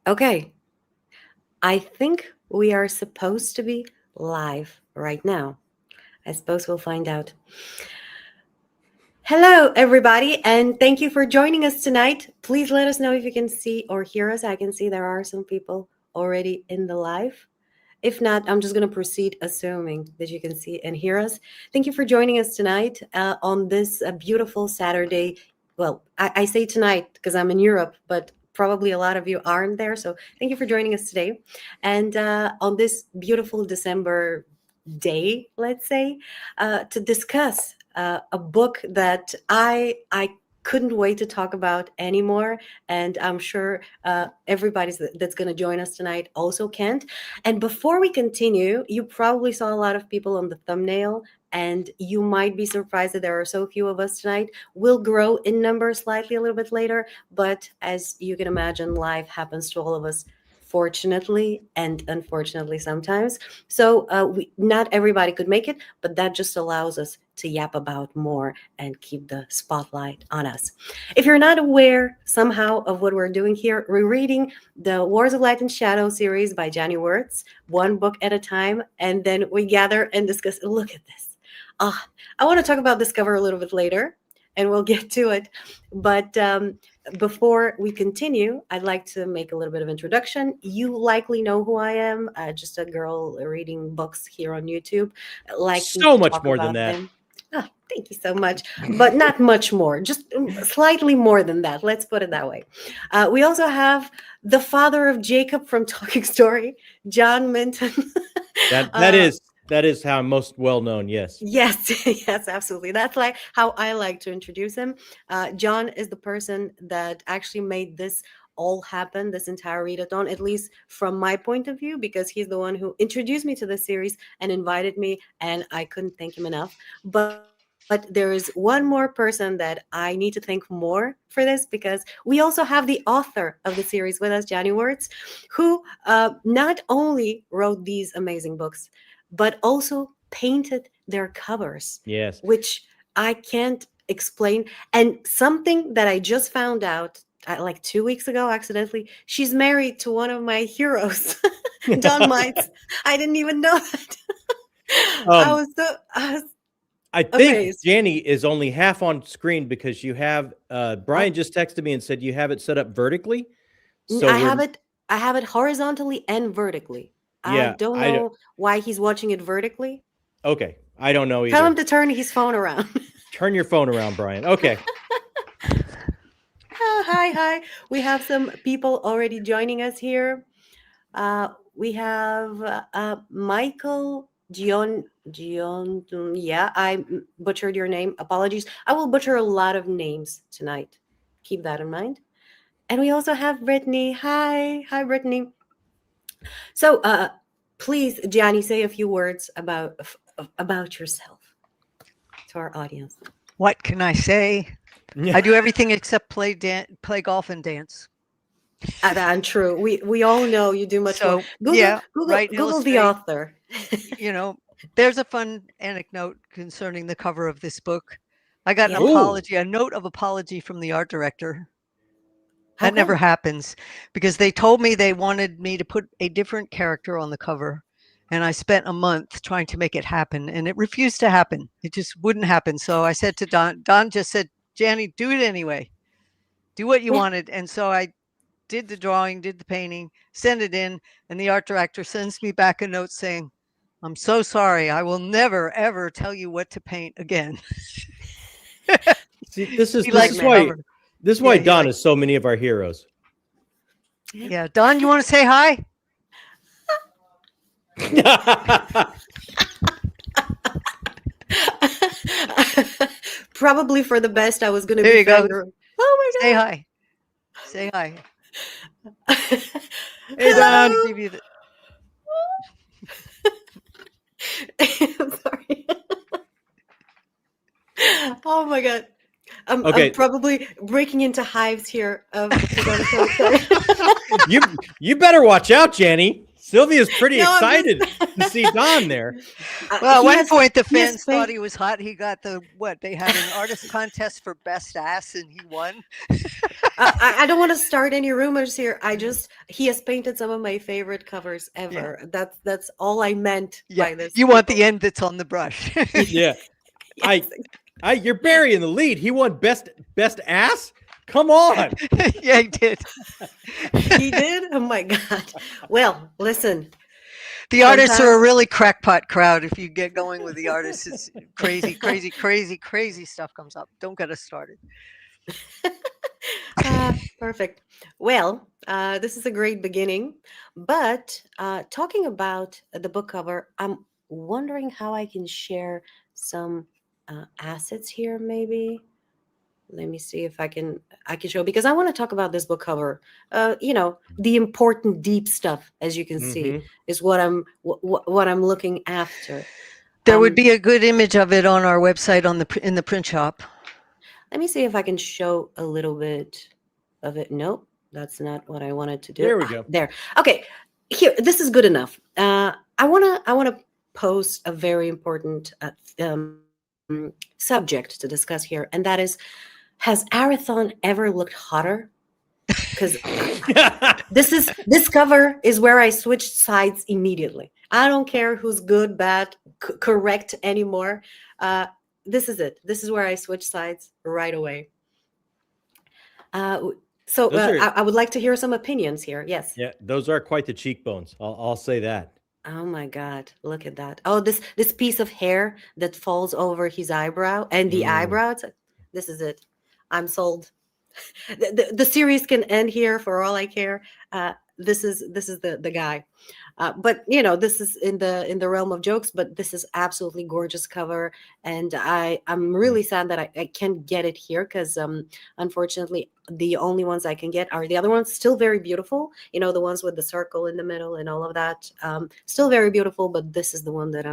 Okay, I think we are supposed to be live right now. I suppose we'll find out. Hello, everybody, and thank you for joining us tonight. Please let us know if you can see or hear us. I can see there are some people already in the live. If not, I'm just going to proceed assuming that you can see and hear us. Thank you for joining us tonight on this beautiful Saturday. Well, I say tonight because I'm in Europe, but probably a lot of you aren't there. So thank you for joining us today. And on this beautiful December day, let's say, to discuss a book that I couldn't wait to talk about anymore, and I'm sure that's going to join us tonight also can't. And before we continue, you probably saw a lot of people on the thumbnail, and you might be surprised that there are so few of us tonight. We'll grow in numbers slightly a little bit later, but as you can imagine, life happens to all of us, fortunately and unfortunately sometimes. So not everybody could make it, but that just allows us to yap about more and keep the spotlight on us. If you're not aware somehow of what we're doing here, we're reading the Wars of Light and Shadow series by Janny Wurts, one book at a time, and then we gather and discuss. Look at this. I want to talk about this cover a little bit later, and we'll get to it. But before we continue, I'd like to make a little bit of introduction. You likely know who I am, just a girl reading books here on YouTube. So much more than that. Thank you so much, but not much more, just slightly more than that. Let's put it that way. We also have the father of Jacob from Talking Story, John Minton. That is how I'm most well known. Yes. Yes, yes, absolutely. That's like how I like to introduce him. John is the person that actually made this all happen, this entire readathon, at least from my point of view, because he's the one who introduced me to the series and invited me, and I couldn't thank him enough. But there is one more person that I need to thank more for this, because we also have the author of the series with us, Janny Wurts, who not only wrote these amazing books, but also painted their covers. Yes. Which I can't explain. And something that I just found out like 2 weeks ago, accidentally, she's married to one of my heroes, Don Mites. I didn't even know that. I think Janny is only half on screen because you have Brian just texted me and said you have it set up vertically. So I have it horizontally and vertically. Yeah, I don't know why he's watching it vertically. Okay, I don't know either. Tell him to turn his phone around. Turn your phone around, Brian. Okay. Hi. We have some people already joining us here. We have Michael Gion. Yeah, I butchered your name. Apologies. I will butcher a lot of names tonight. Keep that in mind. And we also have Brittany. Hi, Brittany. So, please, Janny, say a few words about yourself to our audience. What can I say? I do everything except play golf and dance. That's true. We all know you do much more. Google the author. There's a fun anecdote concerning the cover of this book. I got a note of apology from the art director. That never happens, because they told me they wanted me to put a different character on the cover. And I spent a month trying to make it happen, and it refused to happen. It just wouldn't happen. So I said to Don, Don just said, Janny, do it anyway. Do what you wanted. And so I did the drawing, did the painting, sent it in, and the art director sends me back a note saying, I'm so sorry. I will never, ever tell you what to paint again. See, this is why Don is so many of our heroes. Yeah. Don, you want to say hi? Probably for the best. I was going to be. There you go. Oh my God. Say hi. Hey, Don. I'm sorry. Oh my God. I'm probably breaking into hives here. You better watch out, Janny. Sylvia's pretty No, I'm excited just. to see Don there. Well, at He one has- point, the he has fans thought paint- he was hot. He got they had an artist contest for best ass, and he won. I don't want to start any rumors here. He has painted some of my favorite covers ever. That's all I meant by this. You want the end that's on the brush. Yeah. Yes. You're burying the lead. He won best ass? Come on. Yeah, he did. He did? Oh my God. Well, listen. The artists are a really crackpot crowd. If you get going with the artists, it's crazy, crazy, crazy, crazy stuff comes up. Don't get us started. Perfect. Well, this is a great beginning. But talking about the book cover, I'm wondering how I can share some assets here, maybe. Let me see if I can show, because I want to talk about this book cover. The important deep stuff, as you can see, is what I'm looking after. There would be a good image of it on our website in the print shop. Let me see if I can show a little bit of it. Nope, that's not what I wanted to do. There we go. There. Okay. Here, this is good enough. I wanna pose a very important subject to discuss here, and that is, has Arathon ever looked hotter? Because this cover is where I switched sides immediately. I don't care who's good, bad, correct anymore. This is it. This is where I switch sides right away. I would like to hear some opinions here. Yes. Yeah, those are quite the cheekbones. I'll say that. Oh my God, look at that. Oh, this piece of hair that falls over his eyebrow and the eyebrows. This is it. I'm sold. The series can end here for all I care. This is the guy. But this is in the realm of jokes, but this is absolutely gorgeous cover, and I'm really sad that I can't get it here, because unfortunately the only ones I can get are the other ones. Still very beautiful, the ones with the circle in the middle and all of that. Still very beautiful, but this is the one that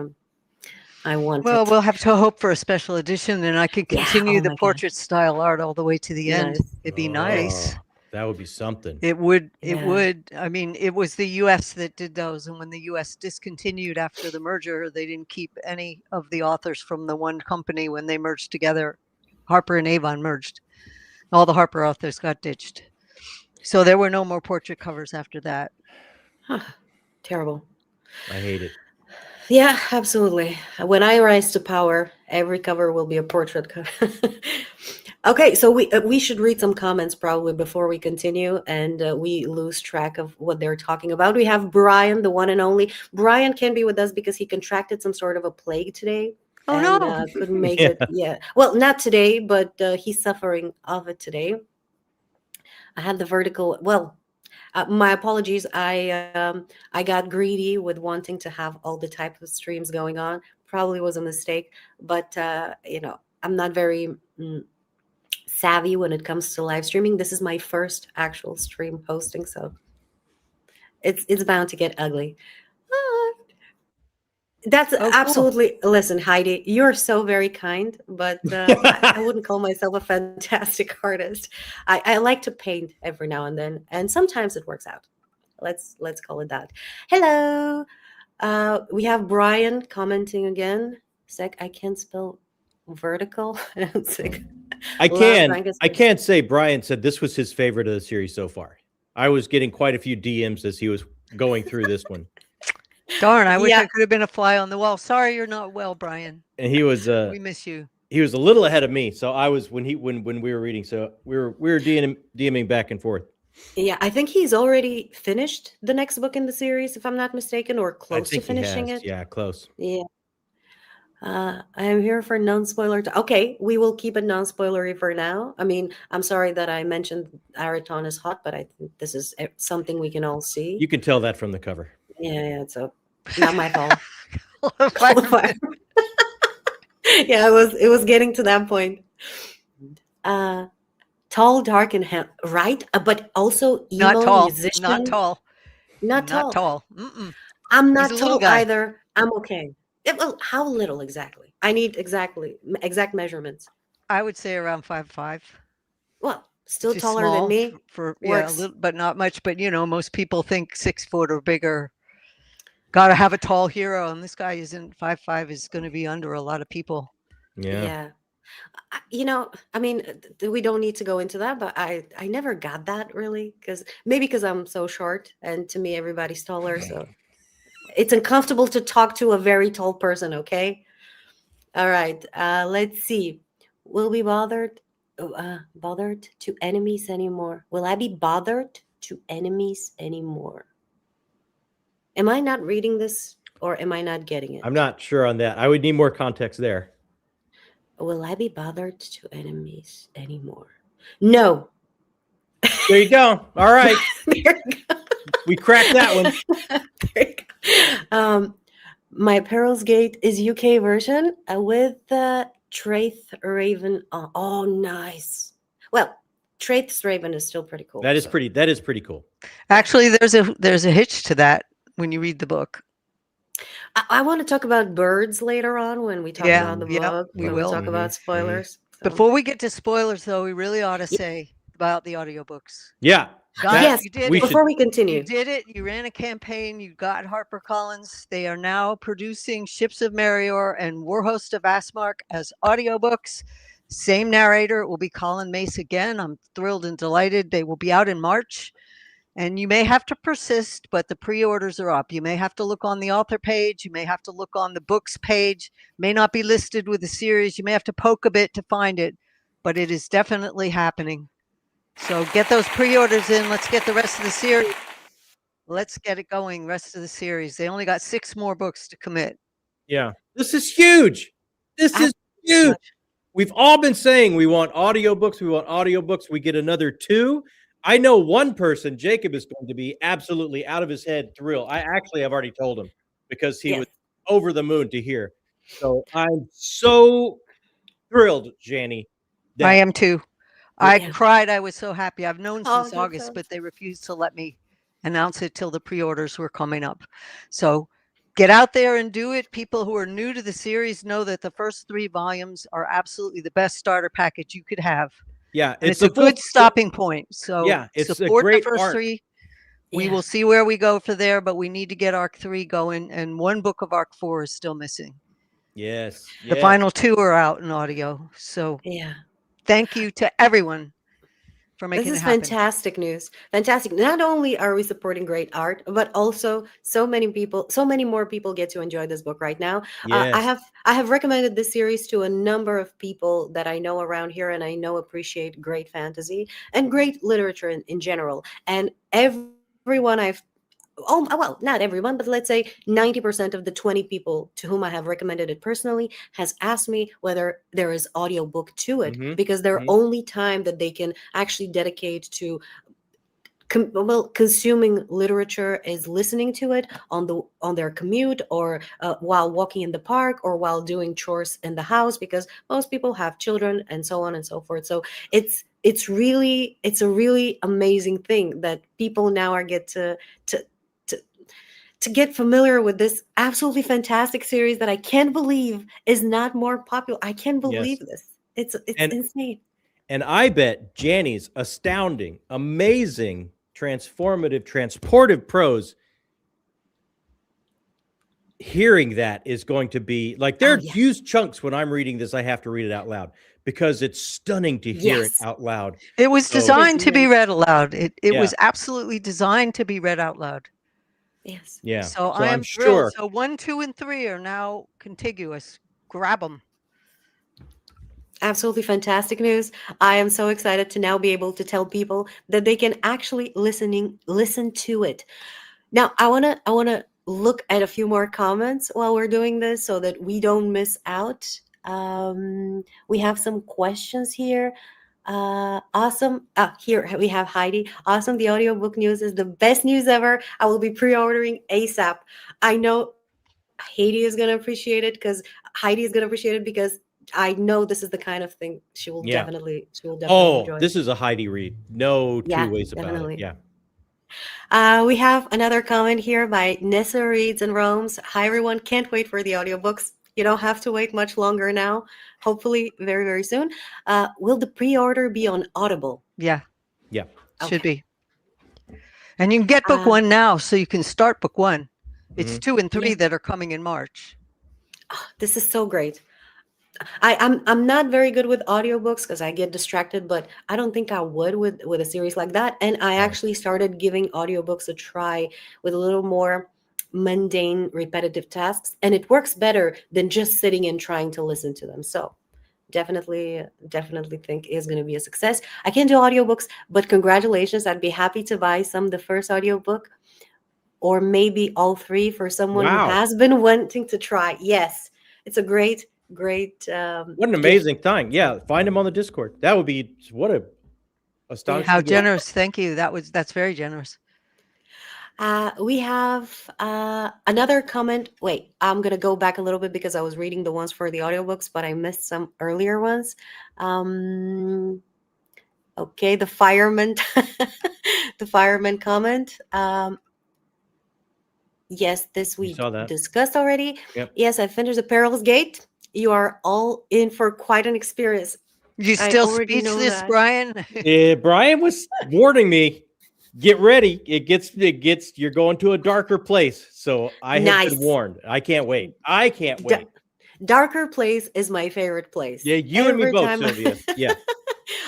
I want. Well, we'll have to hope for a special edition, and I can continue the portrait style art all the way to the end. It'd be nice. That would be something. It would. I mean, it was the U.S. that did those, and when the U.S. discontinued after the merger, they didn't keep any of the authors from the one company when they merged together. Harper and Avon merged. All the Harper authors got ditched. So there were no more portrait covers after that. Huh. Terrible. I hate it. Yeah, absolutely. When I rise to power, every cover will be a portrait cover. Okay, so we should read some comments probably before we continue, and we lose track of what they're talking about. We have Brian, the one and only. Brian can't be with us because he contracted some sort of a plague today. Oh, no. Couldn't make it. Yeah. Well, not today, but he's suffering of it today. I had the vertical. Well, my apologies. I got greedy with wanting to have all the type of streams going on. Probably was a mistake, but I'm not very savvy when it comes to live streaming. This is my first actual stream hosting, so it's bound to get ugly. That's absolutely. Cool. Listen, Heidi, you're so very kind, but I wouldn't call myself a fantastic artist. I like to paint every now and then, and sometimes it works out. Let's call it that. Hello, we have Brian commenting again. I can't spell vertical. I can't say Brian said this was his favorite of the series so far. I was getting quite a few DMs as he was going through this one. Darn, I wish I could have been a fly on the wall. Sorry you're not well, Brian. And he was we miss you. He was a little ahead of me. So I was when we were reading, so we were DMing back and forth. Yeah, I think he's already finished the next book in the series, if I'm not mistaken, or close to finishing it. Yeah, close. Yeah. I am here for non-spoiler. Okay, we will keep it non-spoilery for now. I mean, I'm sorry that I mentioned Arathon is hot, but I think this is something we can all see. You can tell that from the cover. Yeah, it's not my fault. Yeah, it was getting to that point. Tall, dark, and right, but also emo not tall. Musician. Not tall. Not tall. Not tall. Mm-mm. I'm not tall either. I'm okay. Well, how little exactly? I need exact measurements. I would say around 5'5". Well, still taller than me. A little, but not much. But most people think 6 foot or bigger. Got to have a tall hero, and this guy isn't 5'5", is going to be under a lot of people. Yeah. I mean, we don't need to go into that, but I never got that really, because I'm so short, and to me everybody's taller, so it's uncomfortable to talk to a very tall person. Okay, all right. Let's see. Will be bothered to enemies anymore? Will I be bothered to enemies anymore? Am I not reading this, or am I not getting it? I'm not sure on that. I would need more context there. Will I be bothered to enemies anymore? No. There you go. All right. We cracked that one. My Perils Gate is UK version with Traith Raven. Oh, nice. Well, Traith's Raven is still pretty cool. That is pretty cool. Actually, there's a hitch to that when you read the book. I want to talk about birds later on when we talk about the book. We will talk about spoilers. So. Before we get to spoilers, though, we really ought to say about the audiobooks. Yeah. Yes, before we continue. You did it. You ran a campaign. You got HarperCollins. They are now producing Ships of Merior and Warhost of Asmark as audiobooks. Same narrator. It will be Colin Mace again. I'm thrilled and delighted. They will be out in March. And you may have to persist, but the pre-orders are up. You may have to look on the author page. You may have to look on the books page. May not be listed with the series. You may have to poke a bit to find it, but it is definitely happening. So get those pre-orders in. Let's get the rest of the series. Let's get it going, rest of the series. They only got 6 more books to commit. Yeah. This is huge. This is huge. We've all been saying we want audiobooks. We want audiobooks. We get another 2. I know one person, Jacob, is going to be absolutely out of his head thrilled. I actually have already told him because he was over the moon to hear. So I'm so thrilled, Janny. I am too. I cried. I was so happy. I've known since August, but they refused to let me announce it till the pre-orders were coming up. So get out there and do it. People who are new to the series know that the first 3 volumes are absolutely the best starter package you could have. Yeah, it's a good stopping point. So it's support a great the first arc. 3. We will see where we go for there, but we need to get Arc 3 going, and 1 book of Arc 4 is still missing. Yes. The final 2 are out in audio. So thank you to everyone for making it happen. This is fantastic news. Fantastic. Not only are we supporting great art, but also so many more people get to enjoy this book right now. Yes. I have recommended this series to a number of people that I know around here, and I know appreciate great fantasy and great literature in general. And everyone not everyone, but let's say 90% of the 20 people to whom I have recommended it personally has asked me whether there is audiobook to it, because their only time that they can actually dedicate to consuming literature is listening to it on their commute, or while walking in the park, or while doing chores in the house, because most people have children and so on and so forth. So it's a really amazing thing that people now are get to get familiar with this absolutely fantastic series that I can't believe is not more popular. I can't believe this. It's insane. And I bet Janny's astounding, amazing, transformative, transportive prose, hearing that is going to be like, there are huge chunks when I'm reading this, I have to read it out loud because it's stunning to hear it out loud. It was designed to be read aloud. It was absolutely designed to be read out loud. Yes. Yeah. So I am thrilled. So 1, 2, and 3 are now contiguous. Grab them. Absolutely fantastic news. I am so excited to now be able to tell people that they can actually listen to it. Now, I wanna look at a few more comments while we're doing this so that we don't miss out. We have some questions here. Awesome. Here we have Heidi. Awesome. The audiobook news is the best news ever. I will be pre-ordering ASAP. I know Heidi is going to appreciate it because I know this is the kind of thing she will definitely enjoy. This is a Heidi read. No two ways about it. Yeah. We have another comment here by Nessa Reads and Roams. Hi, everyone. Can't wait for the audiobooks. You don't have to wait much longer now. Hopefully very, very soon. Will the pre-order be on Audible? Yeah. Yeah. Should be. And you can get book 1 now, so you can start book 1. It's 2 and 3 that are coming in March. Oh, this is so great. I'm not very good with audiobooks because I get distracted, but I don't think I would with a series like that. And I actually started giving audiobooks a try with a little more mundane, repetitive tasks, and it works better than just sitting and trying to listen to them. So definitely think is going to be a success. I can't do audiobooks, but congratulations. I'd be happy to buy the first audiobook or maybe all three for someone who has been wanting to try. Yes, it's a great what an amazing thing. Yeah, find him on the Discord. That would be what a astonishing. How generous. Thank you. That's very generous. We have another comment. Wait, I'm gonna go back a little bit because I was reading the ones for the audiobooks, but I missed some earlier ones. Okay, the fireman the fireman comment. Yes, this we discussed already. Yep. Yes, I finished the Peril's Gate. You are all in for quite an experience. You still speechless, Brian? Brian was warning me. Get ready. It gets. You're going to a darker place. So I have been warned. I can't wait. Darker place is my favorite place. Yeah, you and me both, Sylvia. Yeah.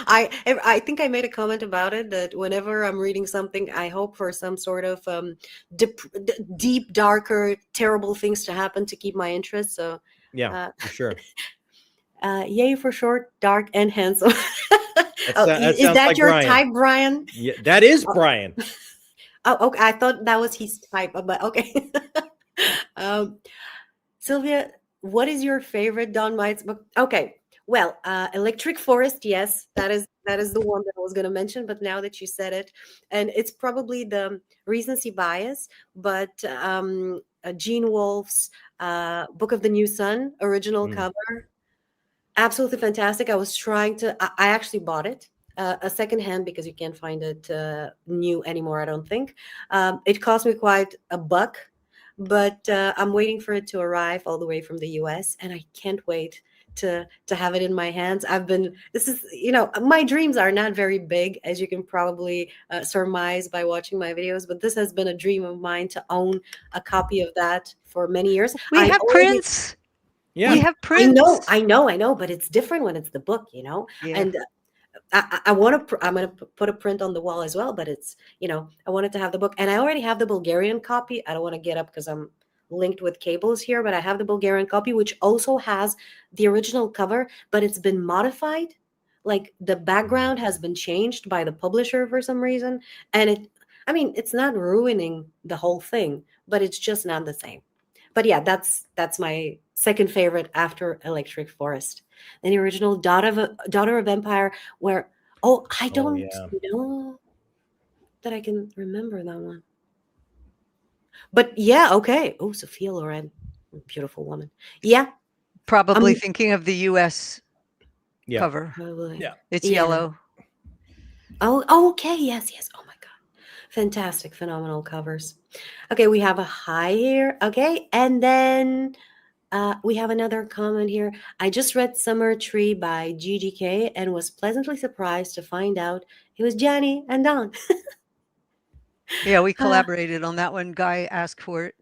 I think I made a comment about it that whenever I'm reading something, I hope for some sort of deep, darker, terrible things to happen to keep my interest. So yeah, for sure. Yay for short, dark, and handsome. Is that like your Brian. type, Brian? Yeah, that is Brian. Oh, okay. I thought that was his type, but okay. Sylvia, what is your favorite Don Mites book? Okay. Well, Electric Forest, yes, that is the one that I was going to mention. But now that you said it, and it's probably the recency bias, but Gene Wolfe's Book of the New Sun original cover, absolutely fantastic. I was trying to. I actually bought it a secondhand because you can't find it new anymore. I don't think it cost me quite $1, but I'm waiting for it to arrive all the way from the US, and I can't wait to have it in my hands. This is, my dreams are not very big, as you can probably surmise by watching my videos, but this has been a dream of mine to own a copy of that for many years. We have prints. Yeah, we have prints. I know, but it's different when it's the book, Yeah. And I'm going to put a print on the wall as well, but it's, I wanted to have the book, and I already have the Bulgarian copy. I don't want to get up because I'm linked with cables here, but I have the Bulgarian copy, which also has the original cover, but it's been modified. Like the background has been changed by the publisher for some reason. And it's not ruining the whole thing, but it's just not the same. But yeah, that's my second favorite after Electric Forest. And the original Daughter of Empire, where I don't know that I can remember that one. But yeah, okay. Oh, Sophia Loren, beautiful woman. Yeah, probably thinking of the U.S. cover. Probably. Yeah, it's yellow. Oh, okay. Yes. Oh my God, fantastic, phenomenal covers. Okay, we have a hi here. Okay, and then we have another comment here. I just read Summer Tree by GGK and was pleasantly surprised to find out it was Janny and Don. Yeah, we collaborated on that one. Guy asked for it.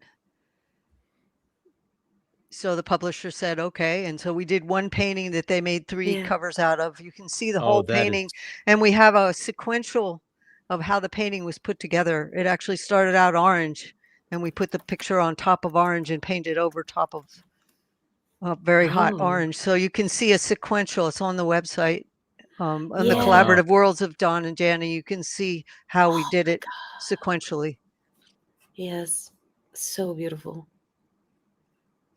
So the publisher said, okay. And so we did one painting that they made 3 covers out of. You can see the whole painting. And we have a sequential of how the painting was put together. It actually started out orange, and we put the picture on top of orange and painted over top of very hot orange. So you can see a sequential. It's on the website. On the collaborative worlds of Don and Janny, you can see how we did it sequentially. Yes, so beautiful.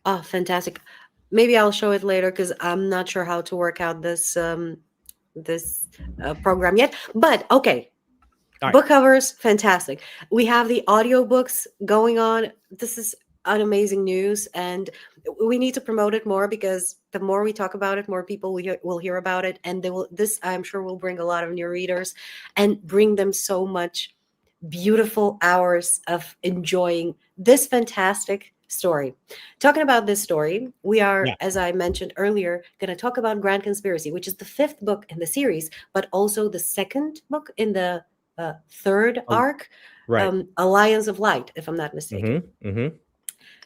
Oh, fantastic. Maybe I'll show it later because I'm not sure how to work out this program yet. But okay, book covers, fantastic. We have the audiobooks going on. This is an amazing news, and we need to promote it more because the more we talk about it, more people will hear about it, and this I'm sure will bring a lot of new readers and bring them so much beautiful hours of enjoying this fantastic story. Talking about this story, we are, as I mentioned earlier, going to talk about Grand Conspiracy, which is the 5th book in the series, but also the 2nd book in the 3rd arc, Alliance of Light, if I'm not mistaken.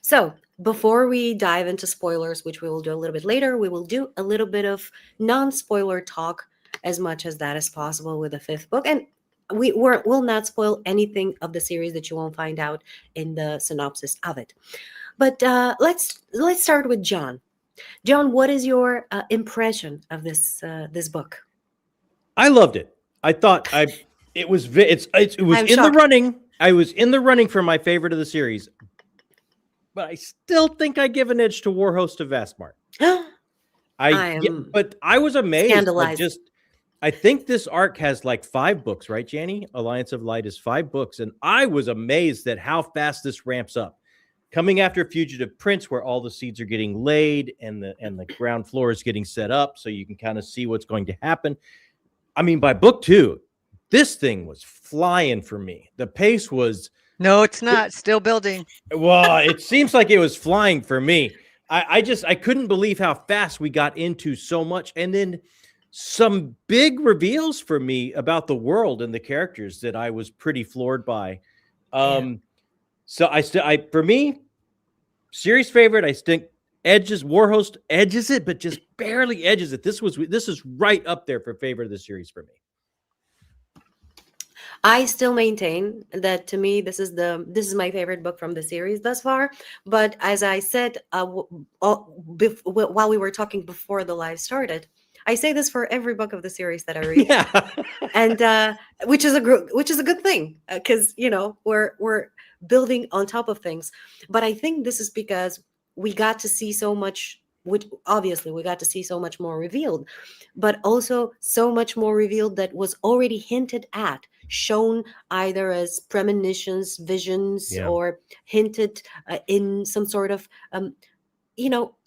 So before we dive into spoilers, which we will do a little bit later, we will do a little bit of non-spoiler talk as much as that is possible with the fifth book. And will not spoil anything of the series that you won't find out in the synopsis of it. But let's start with John. John, what is your impression of this book? I loved it. I thought it was I'm in the shocked. running. I was in the running for my favorite of the series, but I still think I give an edge to Warhost of Vastmart. But I was amazed. Scandalized. I think this arc has like 5 books, right, Janny? Alliance of Light is 5 books, and I was amazed at how fast this ramps up. Coming after Fugitive Prince, where all the seeds are getting laid and the ground floor is getting set up, so you can kind of see what's going to happen. I mean, by book 2, this thing was flying for me. The pace was... No, it's not. Still building. Well, it seems like it was flying for me. I couldn't believe how fast we got into so much. And then some big reveals for me about the world and the characters that I was pretty floored by. So for me, series favorite, I think Warhost edges it, but just barely edges it. This is right up there for favorite of the series for me. I still maintain that to me this is my favorite book from the series thus far. But as I said while we were talking before the live started, I say this for every book of the series that I read. Yeah. And which is a good thing, because we're building on top of things. But I think this is because we got to see so much, which obviously we got to see so much more revealed, but also so much more revealed that was already hinted at, shown either as premonitions, visions, or hinted in some sort of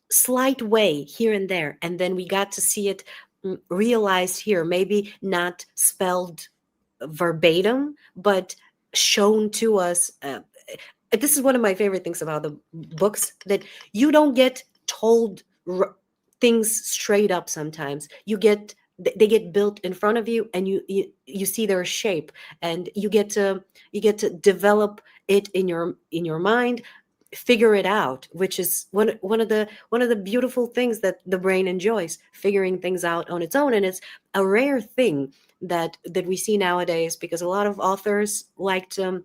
slight way here and there. And then we got to see it realized here, maybe not spelled verbatim, but shown to us. This is one of my favorite things about the books, that you don't get told things straight up. Sometimes they get built in front of you, and you see their shape, and you get to develop it in your mind, figure it out, which is one of the beautiful things that the brain enjoys, figuring things out on its own. And it's a rare thing that we see nowadays, because a lot of authors like to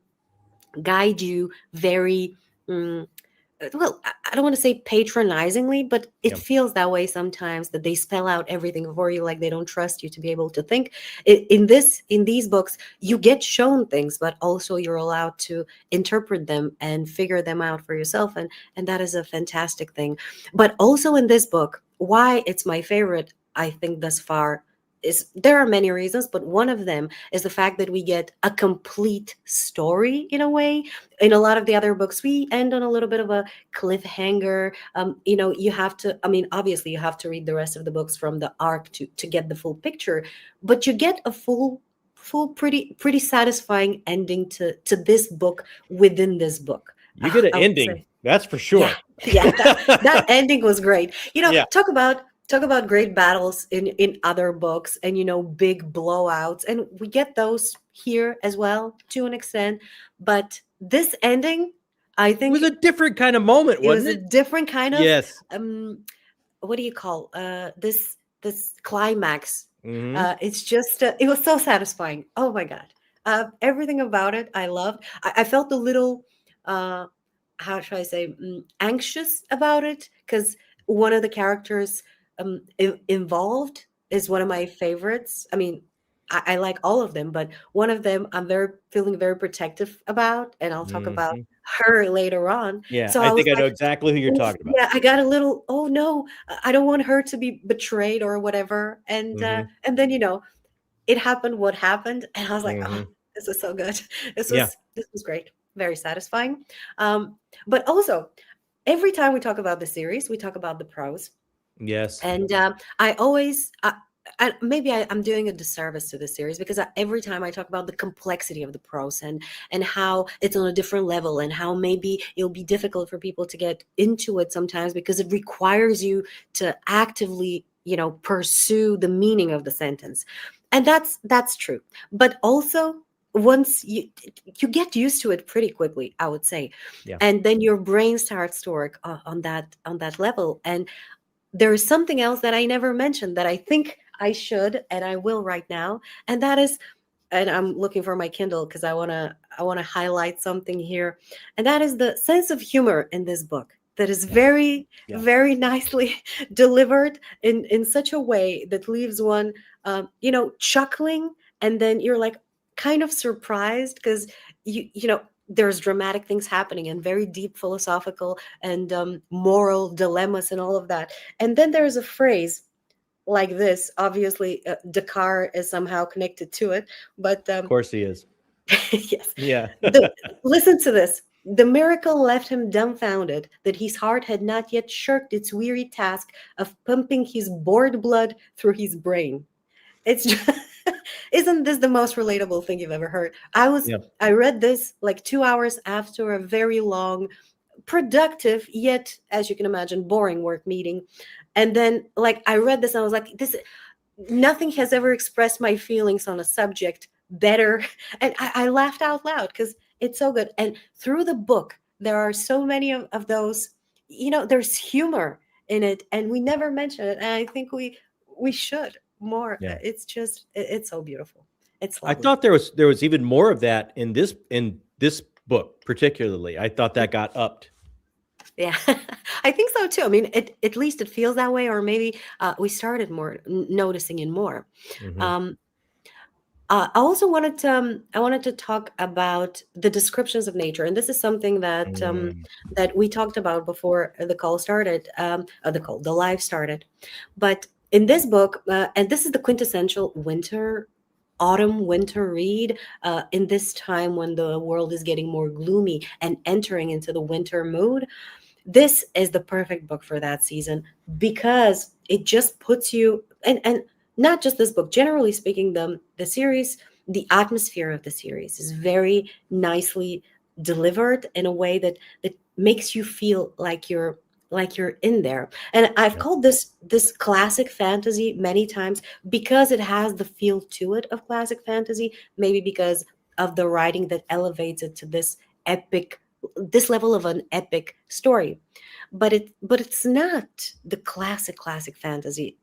guide you very well, I don't want to say patronizingly, but it feels that way sometimes, that they spell out everything for you, like they don't trust you to be able to think. In these books, you get shown things, but also you're allowed to interpret them and figure them out for yourself, and that is a fantastic thing. But also in this book, why it's my favorite, I think, thus far, is there are many reasons, but one of them is the fact that we get a complete story in a way. In a lot of the other books, we end on a little bit of a cliffhanger. You have to, obviously you have to read the rest of the books from the arc to get the full picture, but you get a full pretty satisfying ending to this book within this book. You get an ending, that's for sure. Yeah, that ending was great. Talk about great battles in other books, and big blowouts, and we get those here as well to an extent. But this ending, I think, it was a different kind of moment, wasn't it? It was a different kind of what do you call this climax? Mm-hmm. It's just it was so satisfying. Oh my god, everything about it I loved. I felt a little how should I say, anxious about it, because one of the characters involved is one of my favorites. I like all of them, but one of them I'm feeling very protective about, and I'll talk about her later on. Yeah, so I think I know exactly who you're talking about. Yeah, I got a little, oh no, I don't want her to be betrayed or whatever. And then it happened what happened, and I was like, oh, this is so good. This was great, very satisfying. But also, every time we talk about the series, we talk about the pros. Yes. And I always, maybe I'm doing a disservice to this series, because every time I talk about the complexity of the prose and how it's on a different level, and how maybe it'll be difficult for people to get into it sometimes, because it requires you to actively, pursue the meaning of the sentence. And that's true. But also, once you get used to it pretty quickly, I would say. Yeah. And then your brain starts to work on that level. And there is something else that I never mentioned that I think I should, and I will right now, and that is, and I'm looking for my Kindle because I want to highlight something here, and that is the sense of humor in this book that is very very nicely delivered in such a way that leaves one chuckling, and then you're like kind of surprised because there's dramatic things happening and very deep philosophical and moral dilemmas and all of that. And then there's a phrase like this. Obviously, Dakar is somehow connected to it, but Of course he is. yes. Yeah. Listen to this. The miracle left him dumbfounded that his heart had not yet shirked its weary task of pumping his bored blood through his brain. It's just, isn't this the most relatable thing you've ever heard? I read this like 2 hours after a very long, productive, yet, as you can imagine, boring work meeting. And then like I read this and I was like, this nothing has ever expressed my feelings on a subject better. And I laughed out loud because it's so good. And through the book, there are so many of those, there's humor in it, and we never mention it. And I think we should more. Yeah. It's just it's so beautiful. It's I lovely. thought there was even more of that in this book particularly. I thought that got upped. Yeah, I think so too. I mean, at least it feels that way, or maybe we started more noticing it more. Mhm. I also wanted to talk about the descriptions of nature, and this is something that that we talked about before the call started, the live started. But in this book, and this is the quintessential autumn winter read in this time when the world is getting more gloomy and entering into the winter mood. This is the perfect book for that season because it just puts you, and not just this book, generally speaking, the series, the atmosphere of the series is very nicely delivered in a way that makes you feel like you're in there. And I've called this classic fantasy many times because it has the feel to it of classic fantasy, maybe because of the writing that elevates it to this level of an epic story. But it's not the classic fantasy.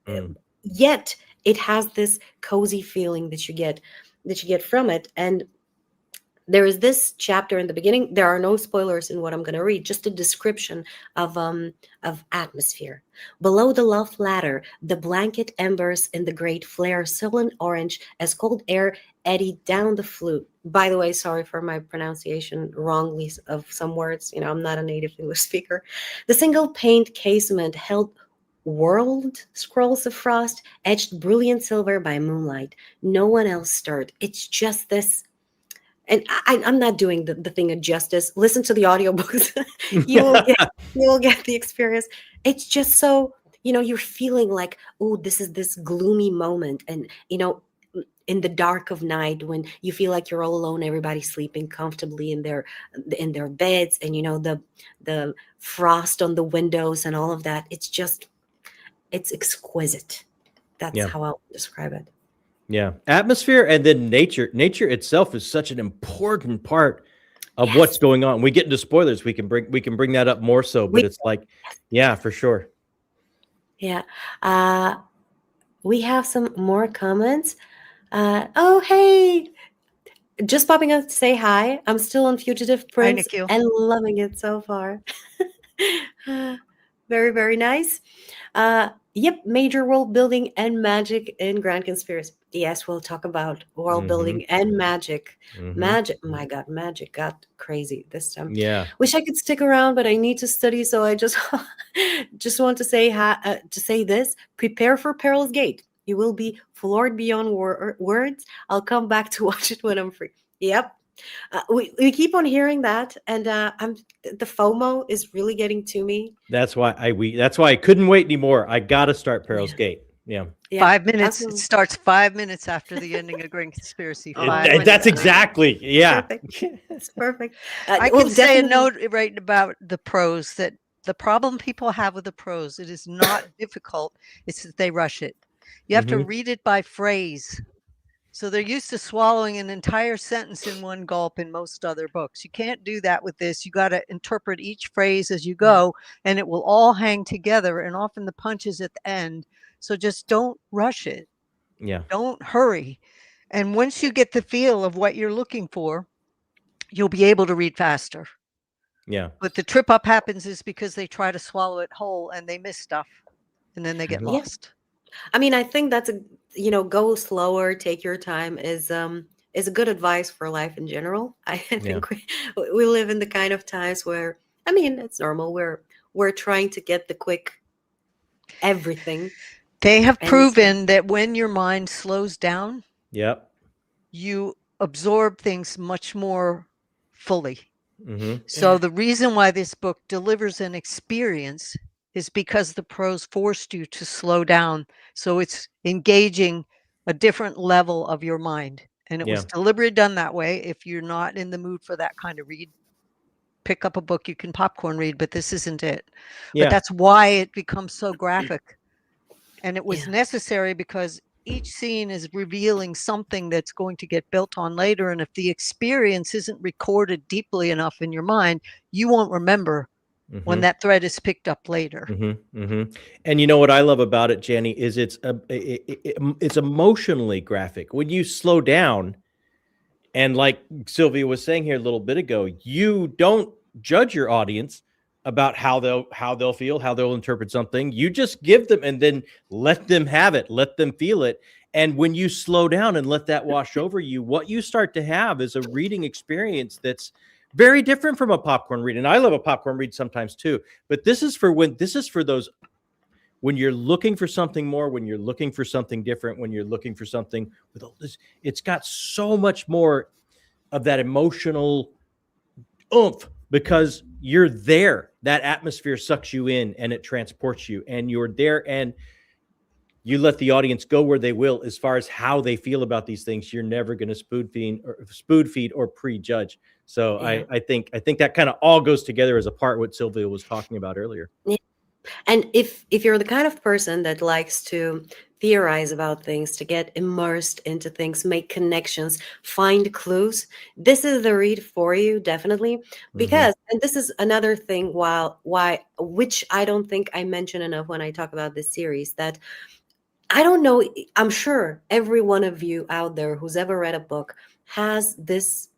Yet it has this cozy feeling that you get from it. And there is this chapter in the beginning. There are no spoilers in what I'm going to read, just a description of atmosphere. Below the loft ladder, the blanket embers in the grate flare sullen orange as cold air eddied down the flute. By the way, sorry for my pronunciation wrongly of some words. I'm not a native English speaker. The single paned casement held whirled scrolls of frost, etched brilliant silver by moonlight. No one else stirred. It's just this, and I'm not doing the thing of justice. Listen to the audiobooks. you will get you will get the experience. It's just so you're feeling like, oh, this is this gloomy moment, and in the dark of night when you feel like you're all alone, everybody's sleeping comfortably in their beds, and the frost on the windows and all of that. It's exquisite. That's how I'll describe it. Yeah. Atmosphere and then nature. Nature itself is such an important part of what's going on. We get into spoilers. We can bring that up more so, but it's like, yeah, for sure. Yeah. We have some more comments. Oh, hey. Just popping up to say hi. I'm still on Fugitive Prince and loving it so far. Very, very nice. Yep, major world building and magic in Grand Conspiracy. Yes, we'll talk about world building and magic. Magic, my God, magic got crazy this time. Yeah. Wish I could stick around, but I need to study, so I just want to say this. Prepare for Pearl's Gate. You will be floored beyond words. I'll come back to watch it when I'm free. Yep. We keep on hearing that, and the FOMO is really getting to me. That's why I couldn't wait anymore. I got to start Pearl's Gate. Yeah. 5 minutes. Absolutely. It starts 5 minutes after the ending of Grand Conspiracy. That's exactly. Yeah. Perfect. It's perfect. I can say a note right about the prose, that the problem people have with the prose, it is not difficult. It's that they rush it. You have to read it by phrase. So they're used to swallowing an entire sentence in one gulp in most other books. You can't do that with this. You got to interpret each phrase as you go, and it will all hang together, and often the punch is at the end. So just don't rush it. Yeah. Don't hurry. And once you get the feel of what you're looking for, you'll be able to read faster. Yeah. But the trip up happens is because they try to swallow it whole and they miss stuff, and then they get lost. I mean, I think that's go slower, take your time is a good advice for life in general. I think we live in the kind of times where, I mean, it's normal. We're trying to get the quick everything. They have proven that when your mind slows down, you absorb things much more fully. So the reason why this book delivers an experience is because the prose forced you to slow down. So it's engaging a different level of your mind. And it was deliberately done that way. If you're not in the mood for that kind of read, pick up a book you can popcorn read, but this isn't it. But that's why it becomes so graphic. And it was necessary because each scene is revealing something that's going to get built on later. And if the experience isn't recorded deeply enough in your mind, you won't remember when that thread is picked up later. And you know what I love about it, Janny, is it's emotionally graphic. When you slow down, and like Sylvia was saying here a little bit ago, you don't judge your audience about how they'll feel, how they'll interpret something. You just give them and then let them have it, let them feel it. And when you slow down and let that wash over you, what you start to have is a reading experience that's very different from a popcorn read. And I love a popcorn read sometimes too, but this is for those when you're looking for something more, when you're looking for something different, when you're looking for something with all this, it's got so much more of that emotional oomph because you're there. That atmosphere sucks you in and it transports you, and you're there, and you let the audience go where they will as far as how they feel about these things. You're never going to spoon feed or prejudge. So I think that kind of all goes together as a part what Sylvia was talking about earlier. Yeah. And if you're the kind of person that likes to theorize about things, to get immersed into things, make connections, find clues, this is the read for you, definitely. Because, and this is another thing which I don't think I mention enough when I talk about this series, that I don't know, I'm sure every one of you out there who's ever read a book has this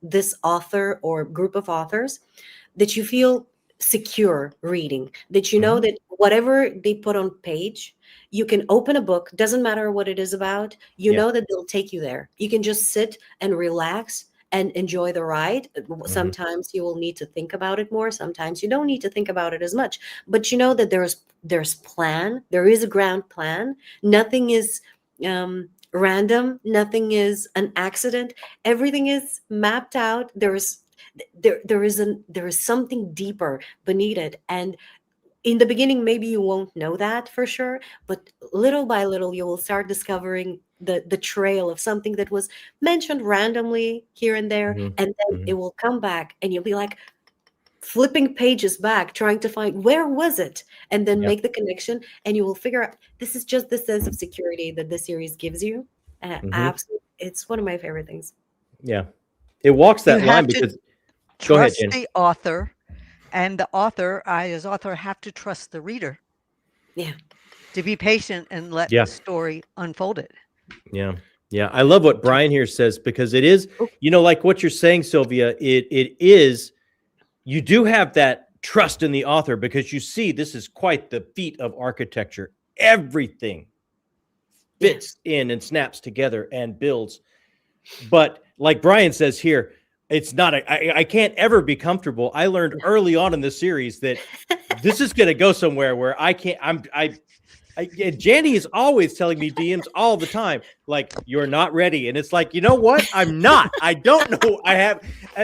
author or group of authors that you feel secure reading, that you know that whatever they put on page, you can open a book, doesn't matter what it is about, you know that they'll take you there. You can just sit and relax and enjoy the ride. Sometimes you will need to think about it more, sometimes you don't need to think about it as much, but you know that there's plan, there is a ground plan, nothing is random, nothing is an accident, everything is mapped out. There is something deeper beneath it, and in the beginning maybe you won't know that for sure, but little by little you will start discovering the trail of something that was mentioned randomly here and there, and then it will come back and you'll be like flipping pages back trying to find where was it, and then make the connection, and you will figure out this is just the sense of security that the series gives you. Absolutely, it's one of my favorite things. It walks that line because trust the author, and the author, I as author have to trust the reader. To be patient and let the story unfold it. I love what Brian here says, because it is, like what you're saying, Sylvia, it is, you do have that trust in the author because you see this is quite the feat of architecture. Everything fits in and snaps together and builds. But like Brian says here, it's not, I can't ever be comfortable. I learned early on in the series that this is going to go somewhere where I can't, Janny is always telling me DMs all the time, like, you're not ready. And it's like, you know what? I'm not. I don't know. I have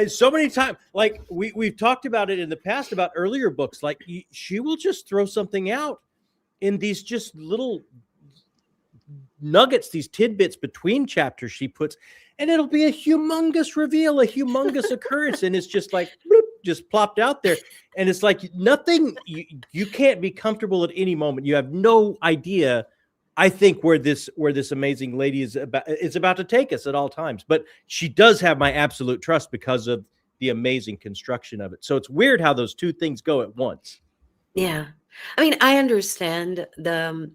so many times, like we've talked about it in the past about earlier books. Like she will just throw something out in these just little nuggets, these tidbits between chapters she puts, and it'll be a humongous reveal, a humongous occurrence. And it's just like, bloop, just plopped out there. And it's like nothing, you can't be comfortable at any moment. You have no idea I think where this amazing lady is about to take us at all times. But she does have my absolute trust because of the amazing construction of it. So it's weird how those two things go at once. Yeah. I mean, I understand the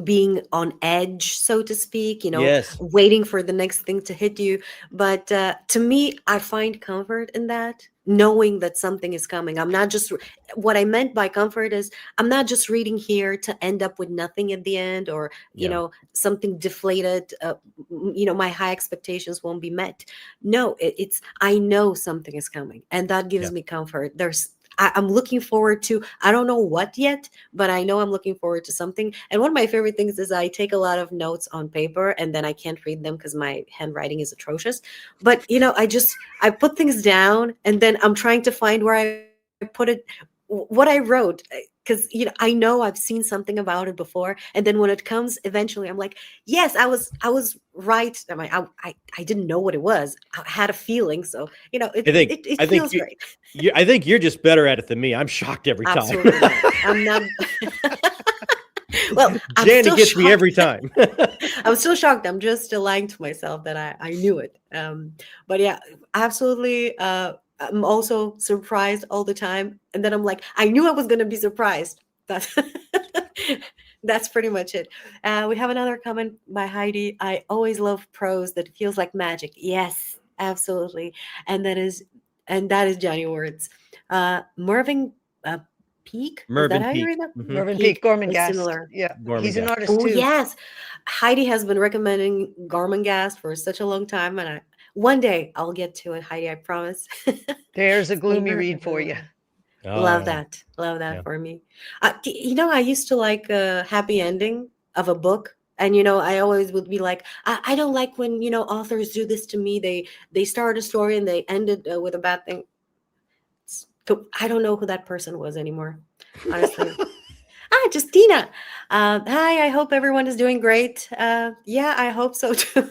being on edge, so to speak, Yes. waiting for the next thing to hit you. But to me, I find comfort in that, knowing that something is coming. I'm not just what I meant by comfort is I'm not just reading here to end up with nothing at the end, or something deflated. My high expectations won't be met. No, it's I know something is coming, and that gives me comfort. I'm looking forward to, I don't know what yet, but I know I'm looking forward to something. And one of my favorite things is I take a lot of notes on paper and then I can't read them because my handwriting is atrocious. But, I put things down and then I'm trying to find where I put it, what I wrote. Because I know I've seen something about it before, and then when it comes eventually, I'm like, yes, I was right. I didn't know what it was. I had a feeling, so it feels great. I think you're just better at it than me. I'm shocked every time. Absolutely not. I'm not. Well, Janny gets me every time. I'm still shocked. I'm just lying to myself that I knew it. But yeah, absolutely. I'm also surprised all the time. And then I'm like, I knew I was going to be surprised. That's pretty much it. We have another comment by Heidi. I always love prose that feels like magic. Yes, absolutely. And that is Janny Wurts. Mervyn Peak? Is that how you read that? Mm-hmm. Mervyn Peak, Gormenghast. Similar. Yeah, Gormenghast. He's an artist too. too. Yes. Heidi has been recommending Gormenghast for such a long time, and one day I'll get to it, Heidi, I promise. There's a gloomy read for you. Love that for me. I used to like a happy ending of a book. And I always would be like, I don't like when authors do this to me. They start a story and they end it with a bad thing. I don't know who that person was anymore, honestly. Justina. Hi, I hope everyone is doing great. Yeah, I hope so too.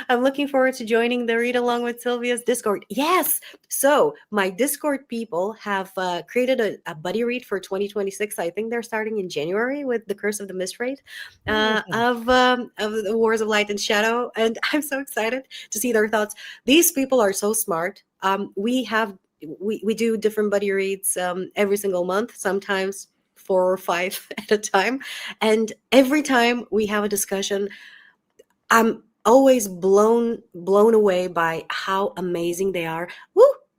I'm looking forward to joining the Read Along with Sylvia's Discord. Yes. So my Discord people have created a buddy read for 2026. I think they're starting in January with The Curse of the Mistwraith of the Wars of Light and Shadow. And I'm so excited to see their thoughts. These people are so smart. We do different buddy reads every single month, sometimes 4 or 5 at a time. And every time we have a discussion, I'm always blown away by how amazing they are.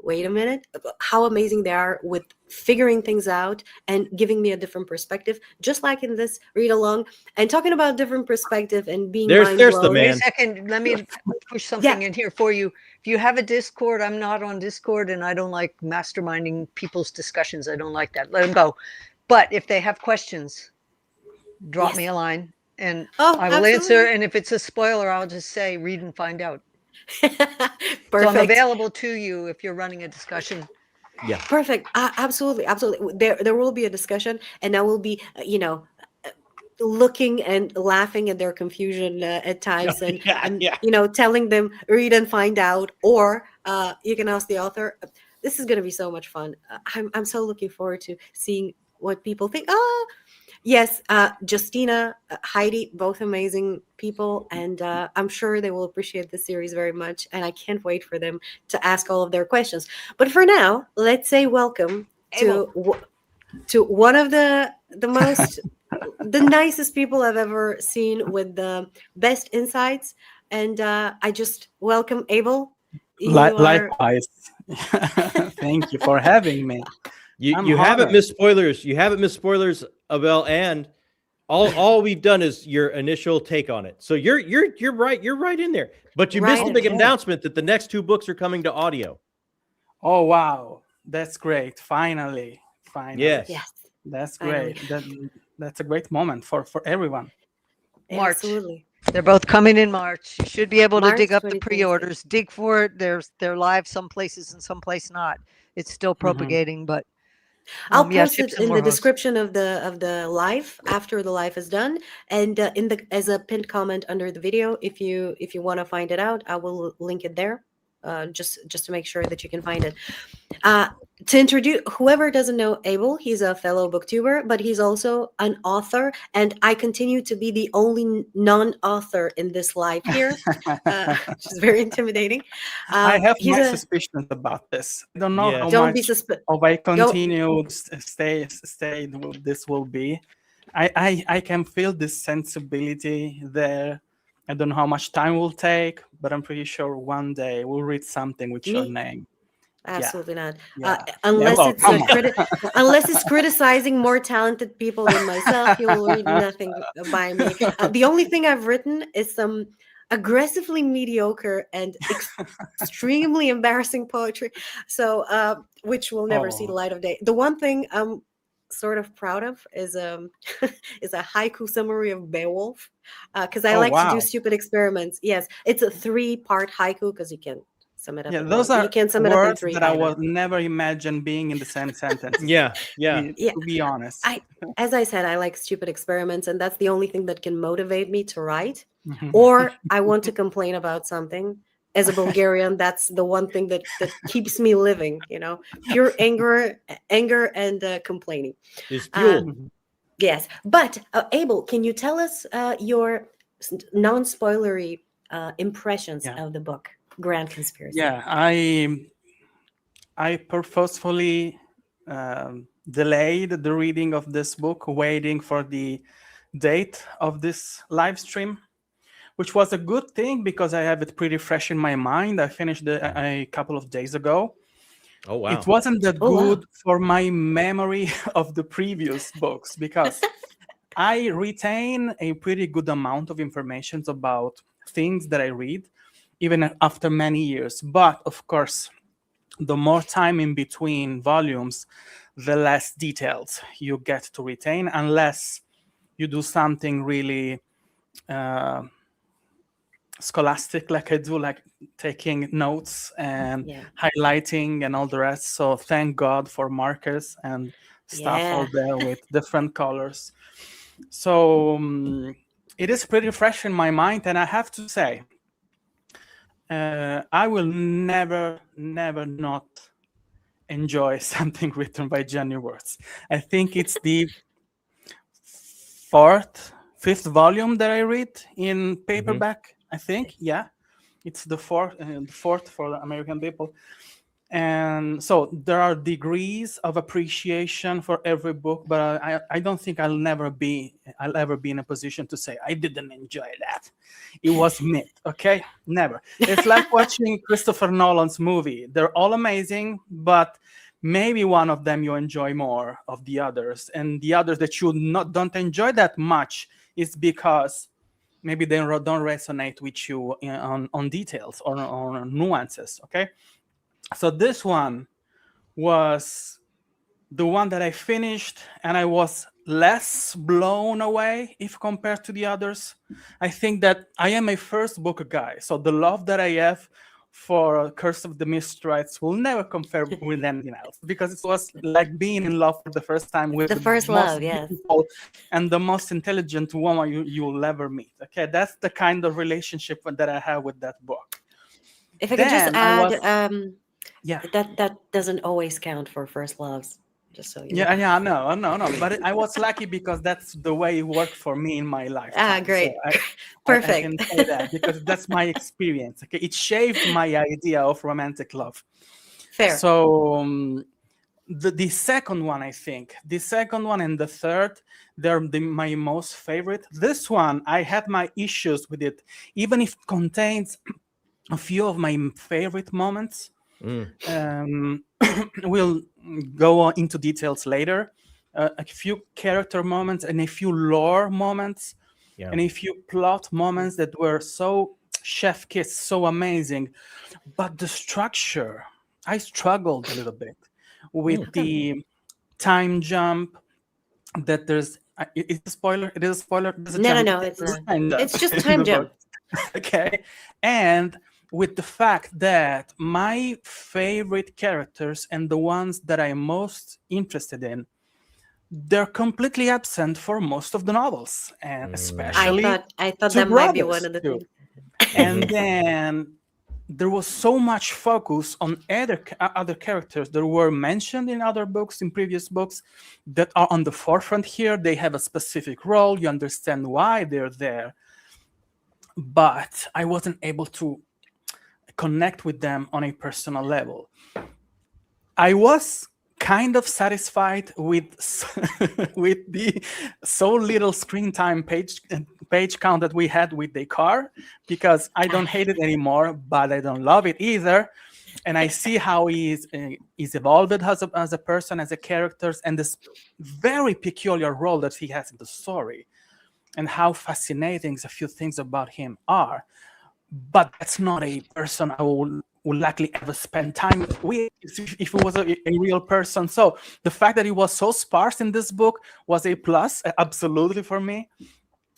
Wait a minute. How amazing they are with figuring things out and giving me a different perspective, just like in this read along. And talking about different perspective and being there's the man. Wait a second. Let me push something in here for you. If you have a Discord, I'm not on Discord, and I don't like masterminding people's discussions. I don't like that. Let them go. But if they have questions, drop me a line and I will answer. And if it's a spoiler, I'll just say, read and find out. Perfect. So I'm available to you if you're running a discussion. Yeah. Perfect. Absolutely. There will be a discussion, and I will be, looking and laughing at their confusion at times, and telling them read and find out, or you can ask the author. This is going to be so much fun. I'm so looking forward to seeing what people think. Yes, Justina, Heidi, both amazing people, and I'm sure they will appreciate the series very much, and I can't wait for them to ask all of their questions. But for now, let's say welcome to one of the most the nicest people I've ever seen with the best insights, and I just welcome Abel. Likewise. Thank you for having me. You haven't missed spoilers. You haven't missed spoilers, Abel, and all we've done is your initial take on it. So you're right. You're right in there. But you missed the big announcement that the next 2 books are coming to audio. Oh wow, that's great! Finally. Yes. That's great. That's a great moment for everyone. March. Absolutely. They're both coming in March. You should be able to dig up the pre-orders. Dig for it. They're live some places and some place not. It's still propagating, but I'll post it in the description of the live after the live is done, and as a pinned comment under the video. If you want to find it out, I will link it there, just to make sure that you can find it. to introduce whoever doesn't know Abel, he's a fellow booktuber, but he's also an author, and I continue to be the only non-author in this live here, which is very intimidating. I have He's my a suspicions about this. I don't know Yes. how don't be much suspicious. of a Don't. continued this will be. I can feel this sensibility there. I don't know how much time will take, but I'm pretty sure one day we'll read something with your Me? name. Absolutely not. Yeah. Unless well, it's come on. unless it's criticizing more talented people than myself, you will read nothing by me. The only thing I've written is some aggressively mediocre and extremely embarrassing poetry. So, which will never see the Oh. light of day. The one thing I'm sort of proud of is is a haiku summary of Beowulf, because I Oh, like to do wow. stupid experiments. Yes, it's a 3-part haiku because you can sum it up. Yeah, in those one. are You can sum it up in words 3 that I either. would never imagine being in the same sentence. Yeah. Yeah, To be honest. as I said, I like stupid experiments, and that's the only thing that can motivate me to write. Mhm. Or I want to complain about something. As a Bulgarian, that's the one thing that keeps me living. Pure anger and complaining. Is fuel. Yes, but Abel, can you tell us your non-spoilery impressions Yeah. of the book, Grand Conspiracy? Yeah, I purposefully delayed the reading of this book, waiting for the date of this live stream, which was a good thing because I have it pretty fresh in my mind. I finished it a couple of days ago. Oh wow. It wasn't that Oh, wow. good for my memory of the previous books because I retain a pretty good amount of information about things that I read, even after many years. But of course, the more time in between volumes, the less details you get to retain, unless you do something really scholastic like I do, like taking notes and highlighting and all the rest. So thank God for markers and stuff all there with different colors. So it is pretty fresh in my mind, and I have to say, I will never not enjoy something written by Janny Wurts. I think it's the fifth volume that I read in paperback. I think, yeah, it's the fourth for the American people. And so there are degrees of appreciation for every book, but I don't think I'll ever be in a position to say I didn't enjoy that. It was myth, okay? Never. It's like watching Christopher Nolan's movie. They're all amazing, but maybe one of them you enjoy more of the others, and the others that you don't enjoy that much is because maybe they don't resonate with you on details or on nuances, okay? So this one was the one that I finished, and I was less blown away if compared to the others. I think that I am a first book guy, so the love that I have for Curse of the Mistwrights will never compare with anything else, because it was like being in love for the first time with the first love, yes, beautiful and the most intelligent woman you'll ever meet. Okay, that's the kind of relationship that I have with that book. If I could just add, yeah, that doesn't always count for first loves. Just so you know. Yeah, no. But I was lucky because that's the way it worked for me in my life. Great, so perfect. I can say that because that's my experience. Okay, it shaped my idea of romantic love. Fair. So the second one, I think, the second one and the third, they're my most favorite. This one, I had my issues with it, even if it contains a few of my favorite moments. We'll go into details later. A few character moments and a few lore moments, and a few plot moments that were so chef kiss, so amazing. But the structure, I struggled a little bit with the time jump. That there's it's a spoiler. It is a spoiler. No, it's not. It's just time jump. Okay, and with the fact that my favorite characters and the ones that I'm most interested in, they're completely absent for most of the novels, and especially I thought that might be one of the things. And then there was so much focus on other characters that were mentioned in other books, in previous books, that are on the forefront here. They have a specific role. You understand why they're there. But I wasn't able to connect with them on a personal level. I was kind of satisfied with with the so little screen time page count that we had with Descartes, because I don't hate it anymore, but I don't love it either. And I see how he's evolved as a person, as a character, and this very peculiar role that he has in the story, and how fascinating a few things about him are. But that's not a person I would likely ever spend time with if it was a real person. So the fact that it was so sparse in this book was a plus, absolutely, for me.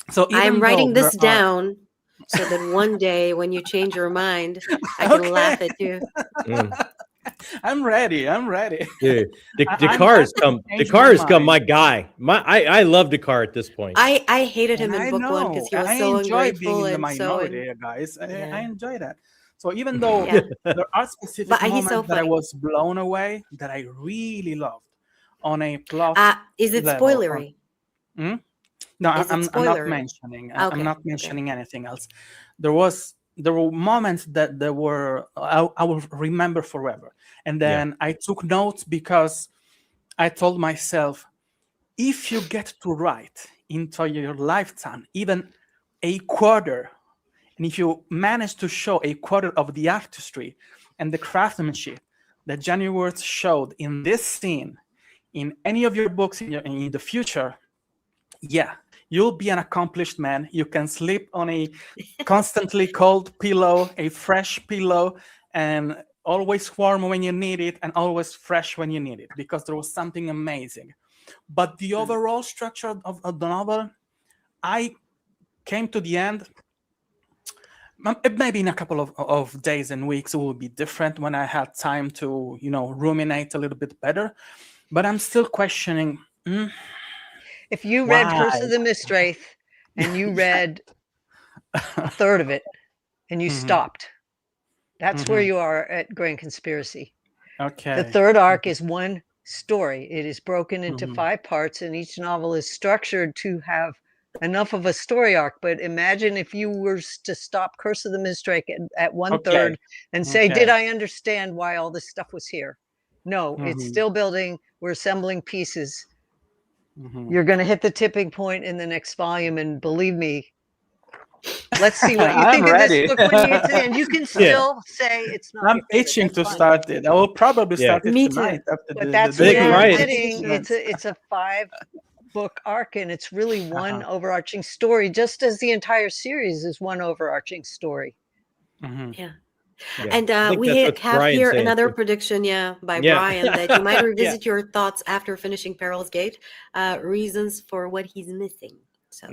So I'm writing this down so that one day when you change your mind, I can laugh at you. I'm ready. Yeah. Descartes has come my guy. I love Descartes at this point. I hated him in book one because he was so ungrateful being in the and minority, so guys. Yeah. I enjoy that. So even though there are specific moments that I was blown away, that I really loved on a plot is it level, spoilery? No, Is I'm it not spoilery? mentioning. Okay, I'm not mentioning anything else. There were moments that I will remember forever. And then I took notes because I told myself, if you get to write into your lifetime even a quarter, and if you manage to show a quarter of the artistry and the craftsmanship that Janny Wurts showed in this scene, in any of your books in the future, you'll be an accomplished man. You can sleep on a constantly cold pillow, a fresh pillow, and always warm when you need it, and always fresh when you need it, because there was something amazing. But the overall structure of the novel, I came to the end. Maybe in a couple of days and weeks, it will be different when I had time to, ruminate a little bit better. But I'm still questioning. If you read Curse of the Mistwraith and you read a third of it and you stopped, that's where you are at Grand Conspiracy. Okay. The third arc is one story. It is broken into 5 parts, and each novel is structured to have enough of a story arc. But imagine if you were to stop Curse of the Mistwraith at 1/3 and say, did I understand why all this stuff was here? No, it's still building. We're assembling pieces. You're going to hit the tipping point in the next volume, and believe me, let's see what you think of this book when you get to the end. You can still say it's not. I'm itching to start it. I will probably start it tonight. But that's where you're sitting. It's a 5-book arc, and it's really one overarching story, just as the entire series is one overarching story. And we have here another prediction, by Brian, that you might revisit your thoughts after finishing Peril's Gate, reasons for what he's missing. So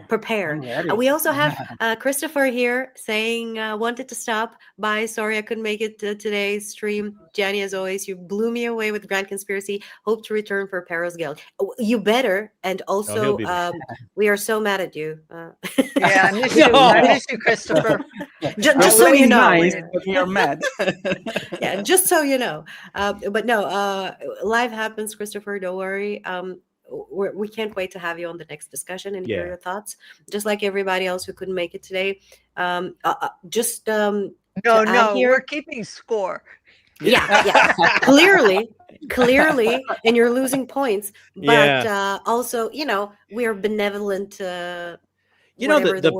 prepare. We also have Christopher here saying, wanted to stop by. Sorry, I couldn't make it to today's stream. Janny, as always, you blew me away with Grand Conspiracy. Hope to return for Peril's Guild. You better. And also, we are so mad at you. I miss you. I miss you, Christopher. Just so you know. Nice, but we are mad. Just so you know. But no, life happens, Christopher. Don't worry. We can't wait to have you on the next discussion and hear your thoughts, just like everybody else who couldn't make it today. We're keeping score. Clearly, and you're losing points, but also, we are benevolent. The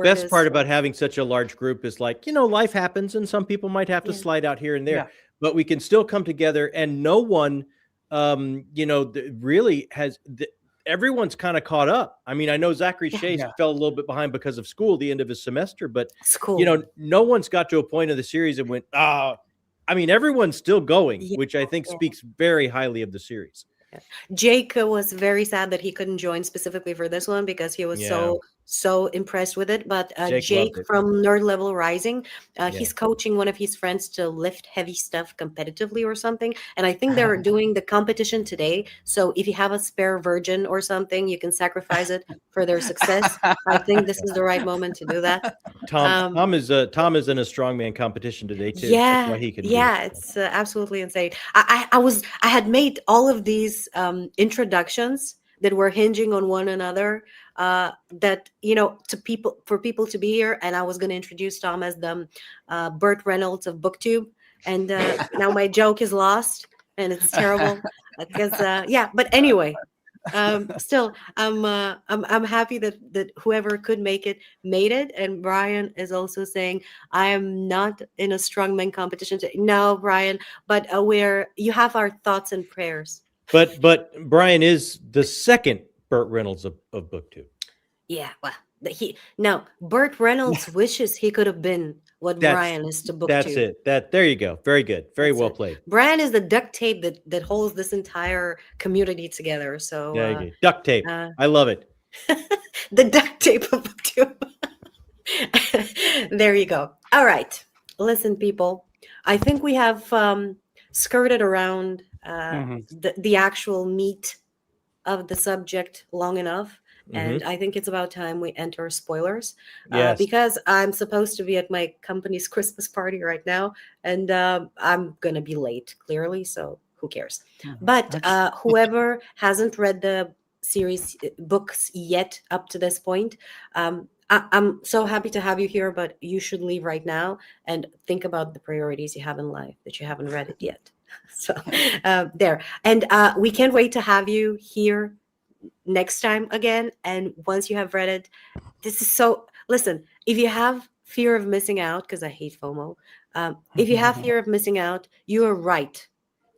best part about having such a large group is life happens, and some people might have to slide out here and there, but we can still come together, and no one really has everyone's kind of caught up. I mean, I know Zachary Chase fell a little bit behind because of school, the end of his semester, but no one's got to a point of the series and went, I mean, everyone's still going, which I think speaks very highly of the series. Jake was very sad that he couldn't join specifically for this one because he was so so impressed with it. But Jake Jake loved it. from Nerd Level Rising, Yeah. he's coaching one of his friends to lift heavy stuff competitively or something. And I think they're doing the competition today. So if you have a spare virgin or something, you can sacrifice it for their success. I think this is the right moment to do that. Tom is in a strongman competition today too. That's why he can. It's absolutely insane. I had made all of these introductions that were hinging on one another. That for people to be here, and I was going to introduce Tom as the Burt Reynolds of BookTube, and now my joke is lost, and it's terrible because But anyway. Still, I'm happy that whoever could make it made it. And Brian is also saying, I am not in a strongman competition. No, Brian, but you have our thoughts and prayers. But Brian is the second Burt Reynolds of BookTube. Yeah, well, Burt Reynolds wishes he could have been what Brian is to BookTube. That's it. There you go. Very good. Very well played. Brian is the duct tape that holds this entire community together. So duct tape. I love it. The duct tape of BookTube. There you go. All right. Listen, people. I think we have skirted around the actual meat of the subject long enough. And I think it's about time we enter spoilers, because I'm supposed to be at my company's Christmas party right now, and I'm going to be late, clearly, so who cares? But whoever hasn't read the series books yet up to this point, I'm so happy to have you here, but you should leave right now and think about the priorities you have in life that you haven't read it yet. So there. And we can't wait to have you here next time again. And once you have read it, listen, if you have fear of missing out, because I hate FOMO, if you have fear of missing out, you are right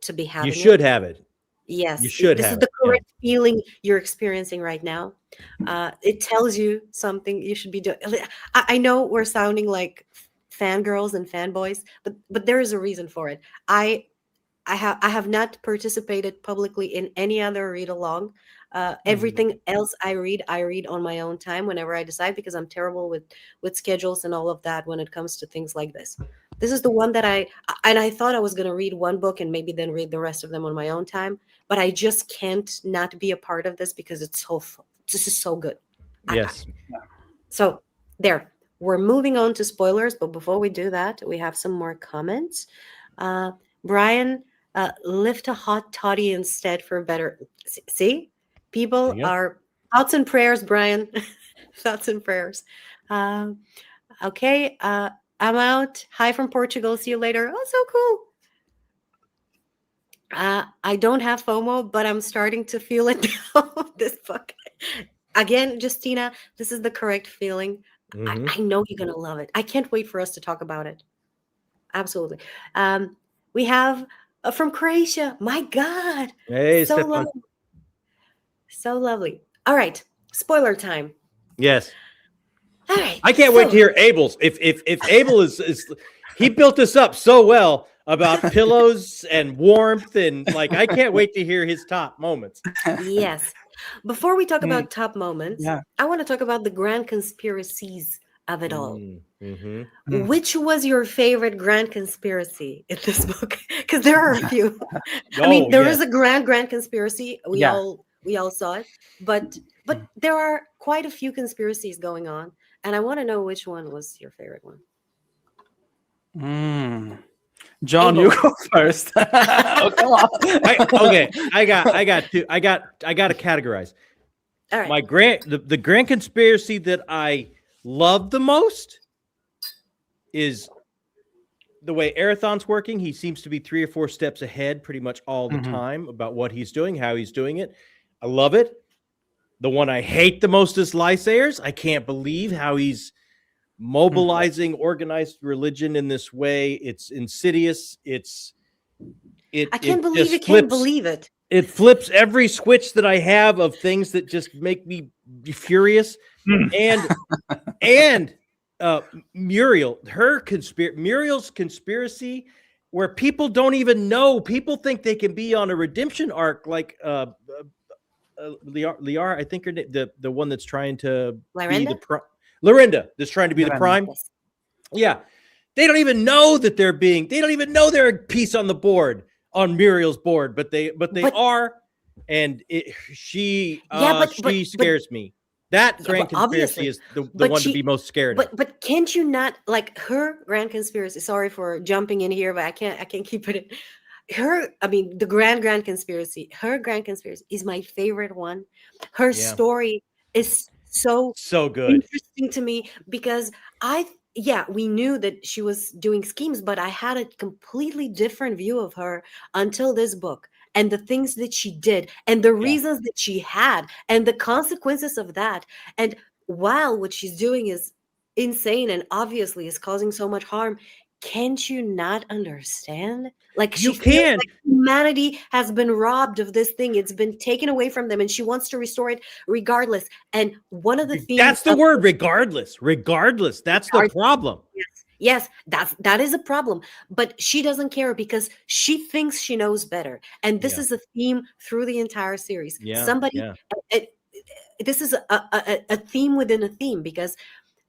to be having it. You should have it. Yes, you should. This is the correct feeling you're experiencing right now. It tells you something you should be doing. I know we're sounding like fangirls and fanboys, but there is a reason for it. I have not participated publicly in any other read along. Everything else I read on my own time whenever I decide, because I'm terrible with schedules and all of that when it comes to things like this. This is the one that I thought I was going to read one book and maybe then read the rest of them on my own time, but I just can't not be a part of this because this is so good. Yes. So there, we're moving on to spoilers, but before we do that, we have some more comments. Brian, lift a hot toddy instead for better. See? People are thoughts and prayers, Brian. Thoughts and prayers. Okay. I'm out. Hi from Portugal. See you later. Oh, so cool. I don't have FOMO, but I'm starting to feel it now. This book. Again, Justina, this is the correct feeling. I know you're going to love it. I can't wait for us to talk about it. Absolutely. We have from Croatia. My God. Hey, so lovely. So lovely. All right. Spoiler time. Yes. All right. I can't wait to hear Abel's. If Abel is he built this up so well about pillows and warmth, and I can't wait to hear his top moments. Yes. Before we talk about top moments, I want to talk about the grand conspiracies of it all. Which was your favorite grand conspiracy in this book? Because there are a few. I mean, there is a grand conspiracy. We all saw it, but there are quite a few conspiracies going on, and I want to know which one was your favorite one. John, you go first. Oh, come on. I got two. I got to categorize. All right. The grand conspiracy that I love the most is the way Arathon's working. He seems to be 3 or 4 steps ahead pretty much all the time about what he's doing, how he's doing it. I love it. The one I hate the most is Lysayers. I can't believe how he's mobilizing organized religion in this way. It's insidious. I can't believe you can't believe it. It flips every switch that I have of things that just make me furious. And Muriel, Muriel's conspiracy, where people don't even know. People think they can be on a redemption arc like Liara, I think the one that's trying to be Lyrenda? Lorinda, that's trying to be the Lyrenda. prime. Yes. Yeah, they don't even know that they don't even know they're a piece on the board, on Muriel's board, but they are, and she scares me. That grand conspiracy is the one to be most scared of. But can't you not, like, her grand conspiracy? Sorry for jumping in here, but I can't keep it in. The grand conspiracy. Her grand conspiracy is my favorite one. Her story is so good, interesting to me, because we knew that she was doing schemes, but I had a completely different view of her until this book, and the things that she did, and the reasons that she had, and the consequences of that. And while what she's doing is insane and obviously is causing so much harm, can't you not understand? Like, you she feels can. like humanity has been robbed of this thing. It's been taken away from them, and she wants to restore it regardless. And one of the themes— that's the word, regardless. Regardless. That's the problem. Yes, that is a problem. But she doesn't care, because she thinks she knows better. And this is a theme through the entire series. This is a theme within a theme, because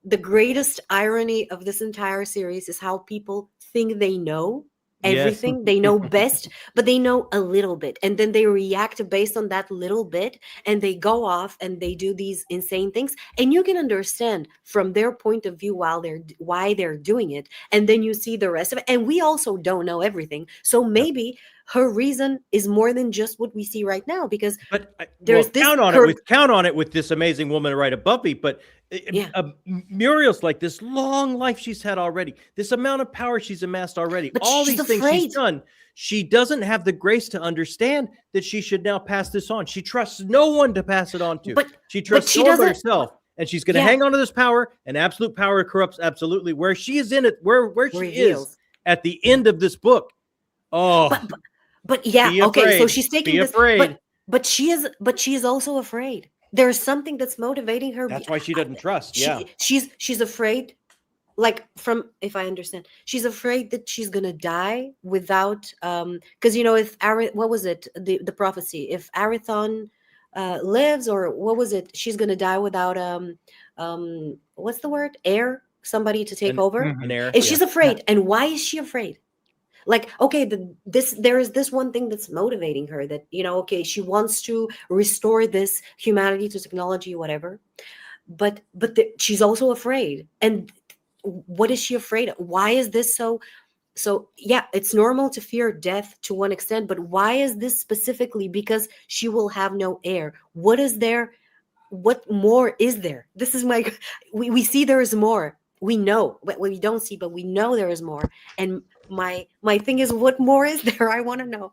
the greatest irony of this entire series is how people think they know everything. They know best, but they know a little bit, and then they react based on that little bit, and they go off and they do these insane things, and you can understand from their point of view why they're doing it. And then you see the rest of it, and we also don't know everything, so maybe her reason is more than just what we see right now, because there's this count on it with this amazing woman right above me. But Muriel's like, this long life she's had already, this amount of power she's amassed already, but all these things she's done, she doesn't have the grace to understand that she should now pass this on. She trusts no one to pass it on to. She trusts no one but herself, and she's going to hang on to this power, and absolute power corrupts absolutely. Where she is in it, where she is at the end of this book. But okay, so she's taking this, but she is also afraid. There's something that's motivating her. That's why she doesn't trust. She's afraid, like, if I understand, she's afraid that she's gonna die without, because if what was it, the prophecy, if Arathon lives, or what was it, she's gonna die without what's the word, heir, somebody to take over, an heir, and she's afraid. And why is she afraid? Like, okay, there is this one thing that's motivating her, that, okay, she wants to restore this humanity to technology, whatever. But she's also afraid. And what is she afraid of? Why is this so? It's normal to fear death to one extent, but why is this specifically? Because she will have no heir. What is there? What more is there? This is we see there is more. We know, but we don't see, but we know there is more. And my thing is, what more is there? I want to know.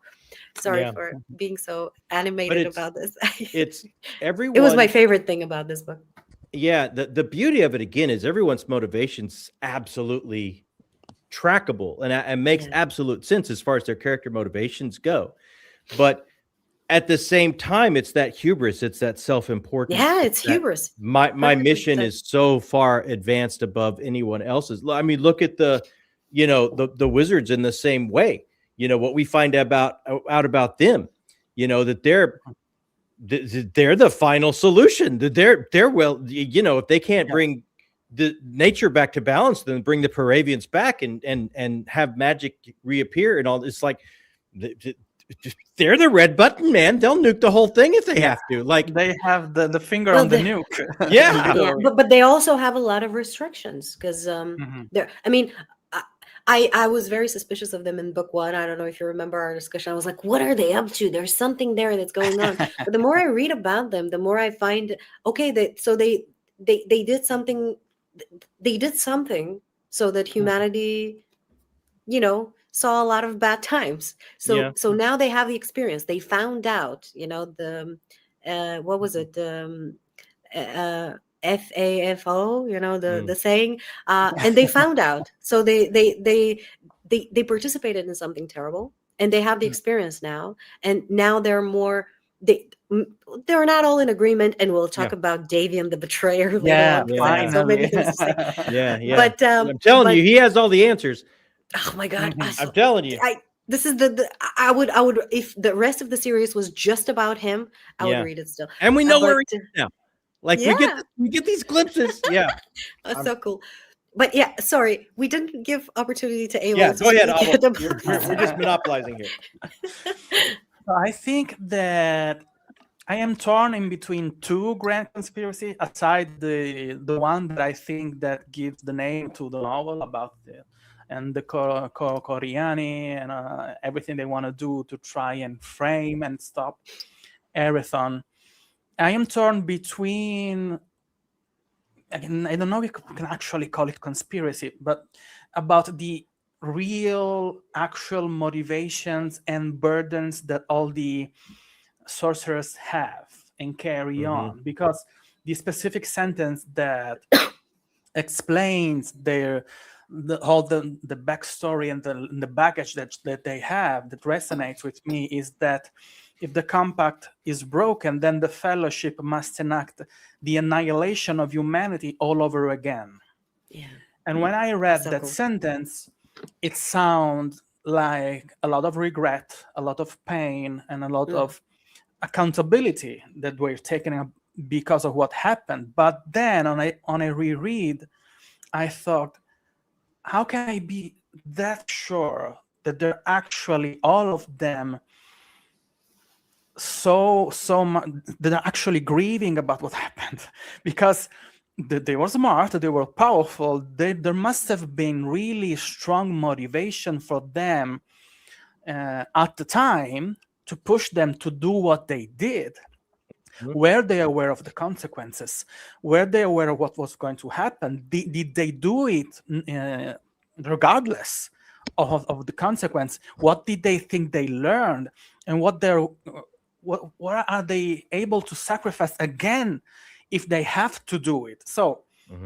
Sorry for being so animated about this. It's everyone. It was my favorite thing about this book. Yeah, the beauty of it again is everyone's motivation's absolutely trackable and makes absolute sense as far as their character motivations go. But at the same time, it's that hubris, it's that self-importance. Yeah, it's hubris. My mission is so far advanced above anyone else's. I mean, look at the wizards in the same way. What we find out about them, that they're the final solution. They're if they can't bring the nature back to balance, then bring the Paravians back and have magic reappear and all. It's like they're the red button, man. They'll nuke the whole thing if they have to. Like, they have the finger on the nuke. Yeah, but they also have a lot of restrictions, because they're. I mean, I was very suspicious of them in book one. I don't know if you remember our discussion. I was like, what are they up to? There's something there that's going on. But the more I read about them, the more I find, okay, they did something. They did something so that humanity, saw a lot of bad times. So now they have the experience. They found out, what was it? FAFO, the saying, and they found out. So they participated in something terrible, and they have the experience now. And now they're more. They're not all in agreement, and we'll talk about Davian the betrayer later. So many things to say. But I'm telling you, he has all the answers. Oh my God! I'm telling you. This is the I would if the rest of the series was just about him, I would Yeah. read it still. And we know But where he is now. Like we yeah, get these glimpses. Yeah. that's so cool. But yeah, sorry, we didn't give opportunity to Yeah. Abel to Go ahead, speak Abel. about We're just monopolizing here. I think that I am torn in between two grand conspiracy, aside the one that I think that gives the name to the novel about the Koreani and everything they want to do to try and frame and stop Erathon. I am torn between, I don't know if you can actually call it conspiracy, but about the real actual motivations and burdens that all the sorcerers have and carry on, because the specific sentence that explains all the backstory and the baggage that they have that resonates with me is that if the compact is broken, then the fellowship must enact the annihilation of humanity all over again. Yeah. And when I read so that cool. sentence, it sounds like a lot of regret, a lot of pain, and a lot of accountability that we're taking because of what happened. But then on a reread, I thought, how can I be that sure that they're actually all of them so much that are actually grieving about what happened? Because they were smart, they were powerful. There must have been really strong motivation for them at the time to push them to do what they did. Were they aware of the consequences? Were they aware of what was going to happen? Did they do it regardless of the consequence? What did they think they learned? And what are they able to sacrifice again if they have to do it? So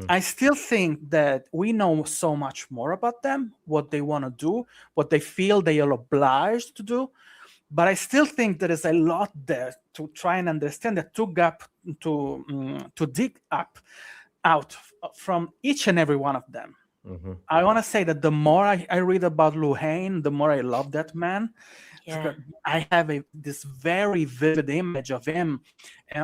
I still think that we know so much more about them, what they want to do, what they feel they are obliged to do. But I still think there is a lot there to try and understand, that to dig out from each and every one of them. I want to say that the more I read about Luhane, the more I love that man. Yeah. I have this very vivid image of him,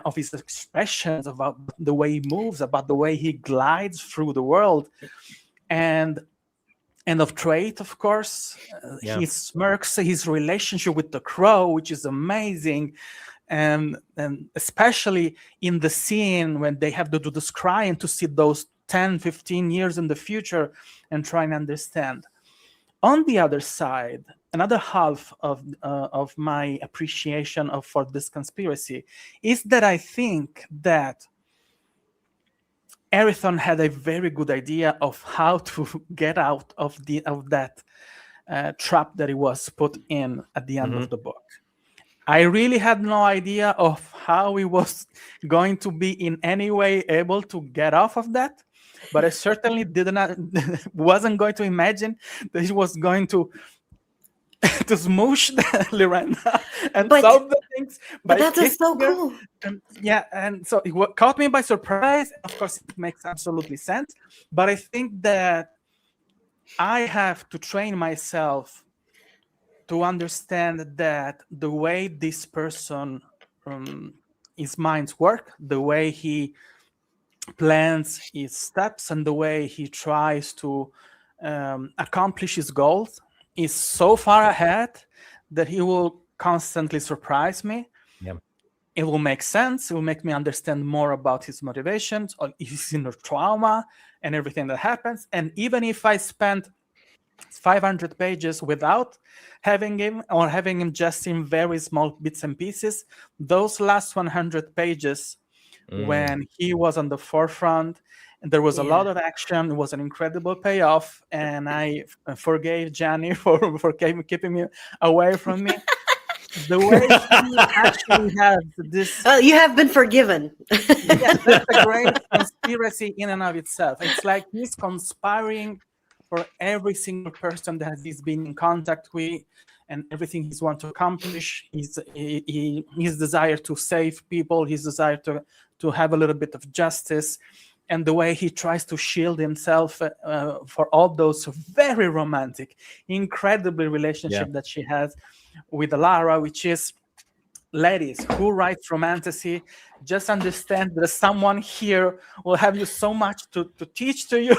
of his expressions, about the way he moves, about the way he glides through the world, and of trait, of course. He smirks, his relationship with the crow, which is amazing, and especially in the scene when they have to do the scrying to see those 10-15 years in the future and try and understand. On the other side, another half of my appreciation for this conspiracy is that I think that Erathon had a very good idea of how to get out of that trap that he was put in at the end of the book. I really had no idea of how he was going to be in any way able to get off of that, but I certainly wasn't going to imagine that he was going to smoosh Lyranda and solve the things. But that is so cool. And so it caught me by surprise. Of course, it makes absolutely sense. But I think that I have to train myself to understand that the way this person, his minds work, the way he plans his steps, and the way he tries to accomplish his goals is so far ahead that he will constantly surprise me. It will make sense. It will make me understand more about his motivations, or his inner trauma, and everything that happens. And even if I spend 500 pages without having him, or having him just in very small bits and pieces, those last 100 pages when he was on the forefront and there was a lot of action, it was an incredible payoff, and I forgave Janny for keeping me away from me. The way he actually has this... you have been forgiven. That's a great conspiracy in and of itself. It's like he's conspiring for every single person that he's been in contact with, and everything he's want to accomplish. His desire to save people, his desire to have a little bit of justice, and the way he tries to shield himself for all those very romantic, incredibly relationship that she has with Lara, which is, ladies who write romantasy, just understand that someone here will have you so much to teach to you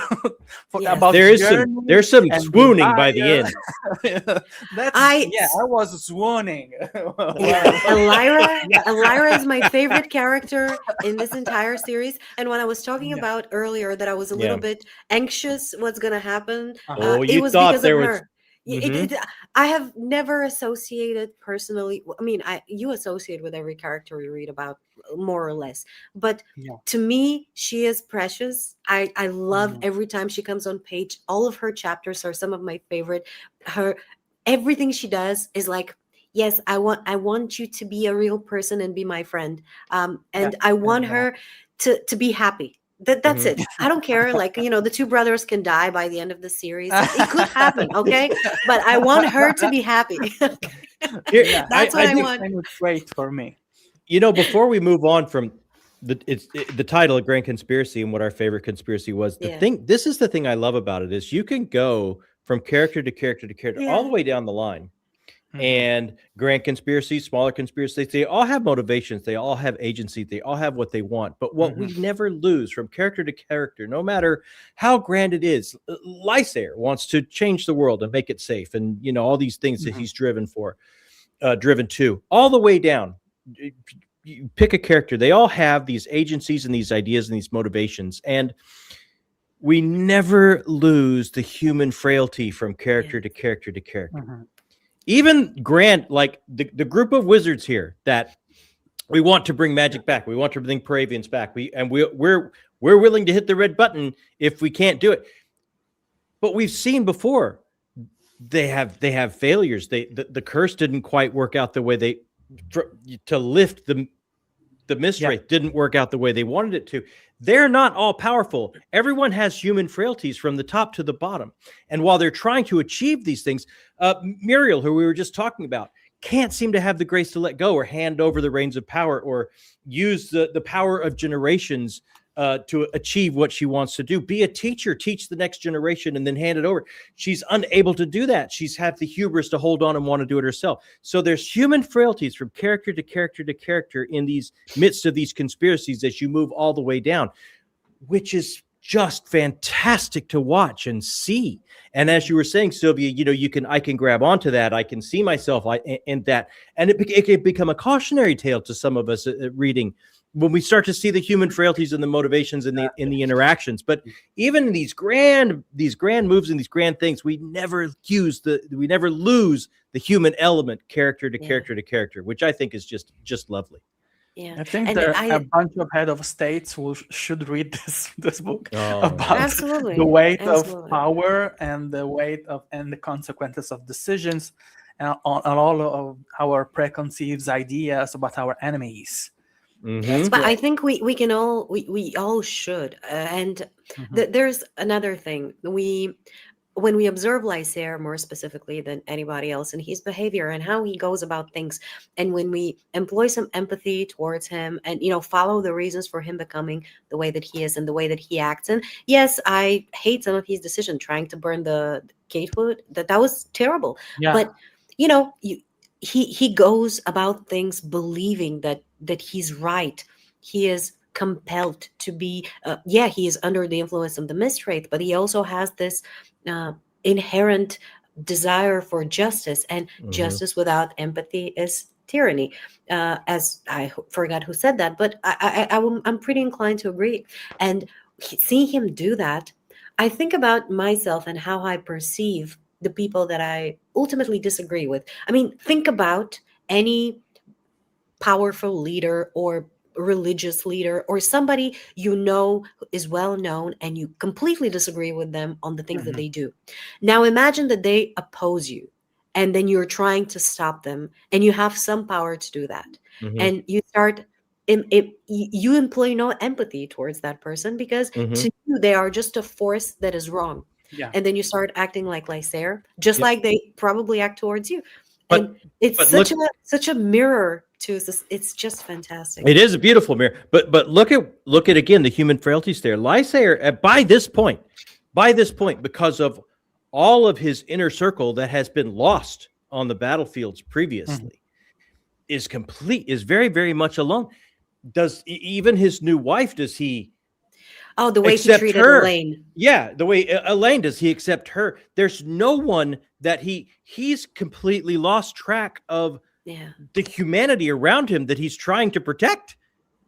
about there's some swooning by the end. I was swooning. Elira is my favorite character in this entire series. And when I was talking about earlier that I was a little bit anxious what's going to happen, it was because of her. I have never associated personally. I mean, you associate with every character you read about, more or less. But to me, she is precious. I love every time she comes on page. All of her chapters are some of my favorite. Everything she does is like, yes, I want you to be a real person and be my friend. And I want her to be happy. That's it. I don't care. Like, the two brothers can die by the end of the series. It could happen, okay? But I want her to be happy. That's what I want. It's great for me. Before we move on from the title, A Grand Conspiracy, and what our favorite conspiracy was, this is the thing I love about it, is you can go from character to character to character all the way down the line. And grand conspiracies, smaller conspiracies, they all have motivations, they all have agency, they all have what they want. But what we never lose from character to character, no matter how grand it is, Lysair wants to change the world and make it safe, and all these things that he's driven to, all the way down. You pick a character, they all have these agencies and these ideas and these motivations, and we never lose the human frailty from character to character to character. Even Grant, like the group of wizards here that we want to bring magic back, we want to bring Paravians back, we're willing to hit the red button if we can't do it. But we've seen before they have failures. The curse didn't quite work out the way to lift the Mistwraith didn't work out the way they wanted it to. They're not all powerful. Everyone has human frailties from the top to the bottom. And while they're trying to achieve these things, Muriel, who we were just talking about, can't seem to have the grace to let go or hand over the reins of power or use the power of generations to achieve what she wants to do. Be a teacher, teach the next generation, and then hand it over. She's unable to do that. She's had the hubris to hold on and want to do it herself. So there's human frailties from character to character to character in these midst of these conspiracies as you move all the way down, which is just fantastic to watch and see. And as you were saying, Sylvia, I can grab onto that. I can see myself in that, and it can become a cautionary tale to some of us reading when we start to see the human frailties and the motivations in the interactions. But even in these grand moves and these grand things, we never lose the human element, character to character to character, which I think is just lovely. Yeah, I think there are a bunch of head of states who should read this book about the weight of power and the weight of and the consequences of decisions, and on all of our preconceived ideas about our enemies. But I think we all should. And there's another thing. When we observe Lysair more specifically than anybody else, and his behavior and how he goes about things, and when we employ some empathy towards him and follow the reasons for him becoming the way that he is and the way that he acts. And yes, I hate some of his decision trying to burn the gatewood. That was terrible. But he goes about things believing that he's right. He is compelled to be he is under the influence of the Mistwraith, but he also has this inherent desire for justice, and justice without empathy is tyranny. As I forgot who said that, but I'm pretty inclined to agree. And seeing him do that, I think about myself and how I perceive the people that I ultimately disagree with. I mean, think about any powerful leader or religious leader or somebody is well known and you completely disagree with them on the things that they do. Now imagine that they oppose you and then you're trying to stop them and you have some power to do that. And you start you employ no empathy towards that person because to you they are just a force that is wrong. And then you start acting like Lysair, just like they probably act towards you. And it's such a mirror too. So it's just fantastic. It is a beautiful mirror, but look at again the human frailties there. Lysair, by this point, because of all of his inner circle that has been lost on the battlefields previously, is very, very much alone. Does even his new wife, does he the way he treated her? Elaine. Yeah, the way Elaine, does he accept her? There's no one that he's completely lost track of the humanity around him that he's trying to protect.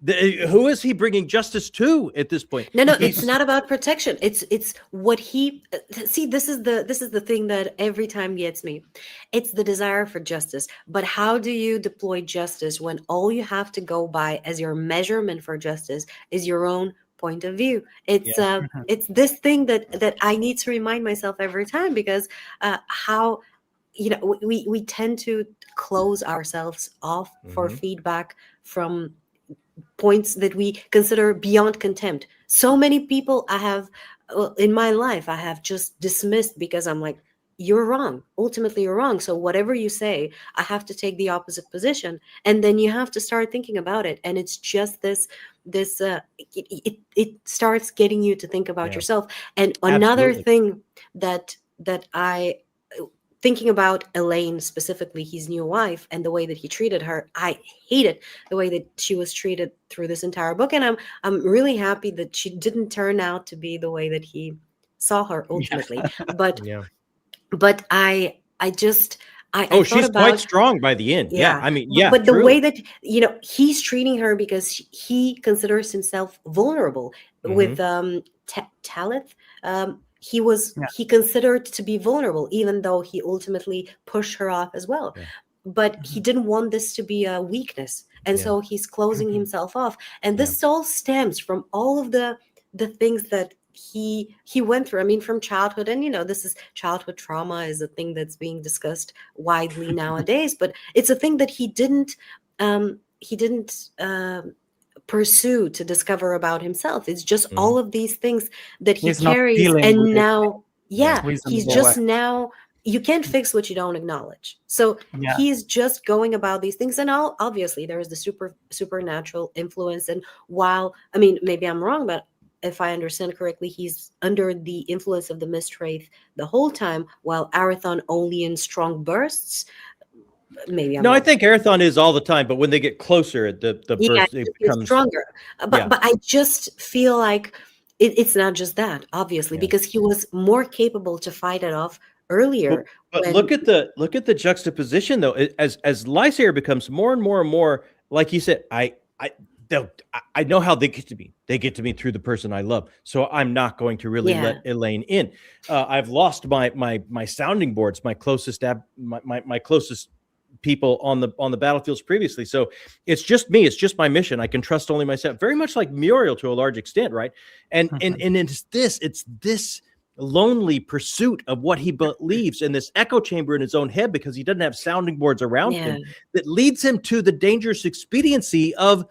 Who is he bringing justice to at this point? No, it's not about protection. It's what he see. This is the thing that every time gets me. It's the desire for justice. But how do you deploy justice when all you have to go by as your measurement for justice is your own point of view? It's it's this thing that I need to remind myself every time, because how we tend to close ourselves off for feedback from points that we consider beyond contempt. So many people I have in my life I have just dismissed because I'm like, you're wrong. Ultimately, you're wrong. So whatever you say, I have to take the opposite position. And then you have to start thinking about it. And it's just this it starts getting you to think about yourself. And another thing that I thinking about Elaine, specifically his new wife, and the way that he treated her, I hated the way that she was treated through this entire book. And I'm really happy that she didn't turn out to be the way that he saw her ultimately. But I she's quite strong by the end. Yeah. I mean, but the way that he's treating her, because he considers himself vulnerable with Talith. He considered to be vulnerable, even though he ultimately pushed her off as well. But he didn't want this to be a weakness, and so he's closing himself off. And this all stems from all of the things that he went through. I mean, from childhood, and this is childhood trauma is a thing that's being discussed widely nowadays. But it's a thing that he didn't pursue to discover about himself. It's just all of these things that he carries, and now he's just now, you can't fix what you don't acknowledge. So he's just going about these things, and obviously there is the supernatural influence. And while, I mean, maybe I'm wrong, but if I understand correctly, he's under the influence of the Mistwraith the whole time, while Arathon only in strong bursts. Maybe I'm wrong. I think Arathon is all the time, but when they get closer, the burst becomes stronger. But I just feel like it's not just that, obviously, because he was more capable to fight it off earlier. But look at the juxtaposition, though. As Lysair becomes more and more and more, like you said, I know how they get to me. They get to me through the person I love. So I'm not going to really let Elaine in. I've lost my sounding boards, my closest my closest people on the battlefields previously. So it's just me. It's just my mission. I can trust only myself. Very much like Muriel to a large extent, right? And it's this lonely pursuit of what he believes, and this echo chamber in his own head, because he doesn't have sounding boards around him, that leads him to the dangerous expediency of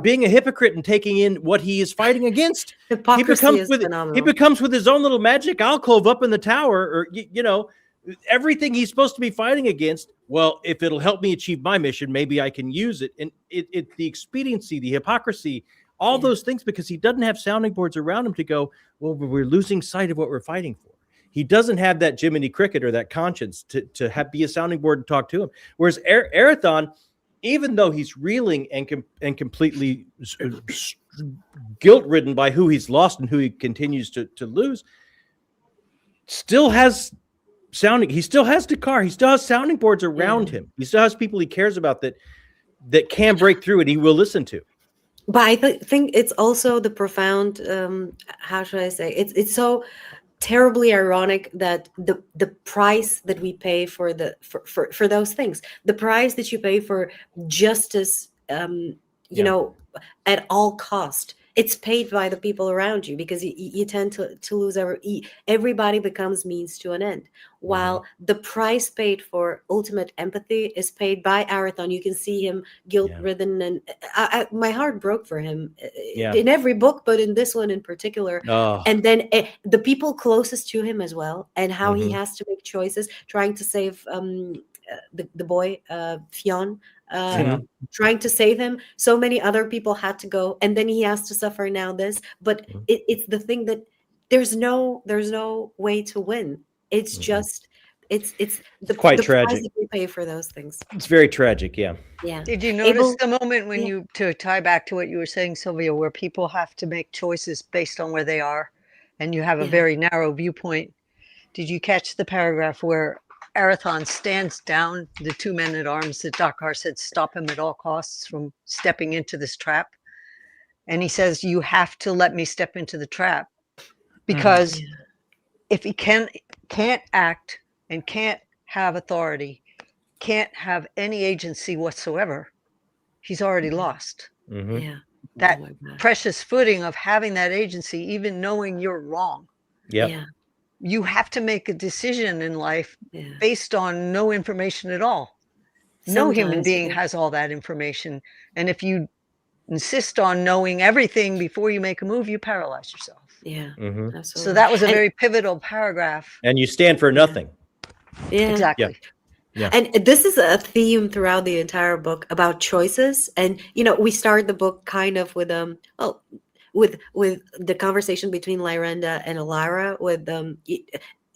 being a hypocrite and taking in what he is fighting against. Hypocrisy is phenomenal. He becomes with his own little magic alcove up in the tower, or everything he's supposed to be fighting against. Well, if it'll help me achieve my mission, maybe I can use it. And it the expediency, the hypocrisy, all those things, because he doesn't have sounding boards around him to go, well, we're losing sight of what we're fighting for. He doesn't have that Jiminy Cricket or that conscience to be a sounding board and talk to him. Whereas Arathon, even though he's reeling and completely guilt-ridden by who he's lost and who he continues to lose, still has sounding. He still has Dakar. He still has sounding boards around him. He still has people he cares about that can break through, and he will listen to. But I think it's also the profound. How should I say? It's so terribly ironic that the price that we pay for those things, the price that you pay for justice, at all cost, it's paid by the people around you, because you tend to lose everybody becomes means to an end, while the price paid for ultimate empathy is paid by Arathon. You can see him guilt-ridden, and my heart broke for him in every book, but in this one in particular. And then the people closest to him as well, and how he has to make choices, trying to save the boy Fionn, trying to save him. So many other people had to go, and then he has to suffer now this. But it's the thing that there's no way to win. It's just it's the quite the price tragic. that we pay for those things. It's very tragic. Yeah. Yeah. Did you notice Abel, the moment when yeah. to tie back to what you were saying, Sylvia, where people have to make choices based on where they are, and you have a Yeah. very narrow viewpoint? Did you catch the paragraph where Arathon stands down the two men at arms that Dakar said stop him at all costs from stepping into this trap? And he says, you have to let me step into the trap, because if he can't act and can't have authority, can't have any agency whatsoever, he's already lost. Yeah. That Oh my God. precious footing of having that agency, even knowing you're wrong. Yep. Yeah. You have to make a decision in life Yeah. based on no information at all. No human Sometimes, being yeah. has all that information. And if you insist on knowing everything before you make a move, you paralyze yourself. Yeah. Mhm. Absolutely. So that was a And- very pivotal paragraph. And you stand for nothing. yeah. Exactly. Yeah. And this is a theme throughout the entire book about choices. And we start the book kind of with with the conversation between Lyrenda and Alara with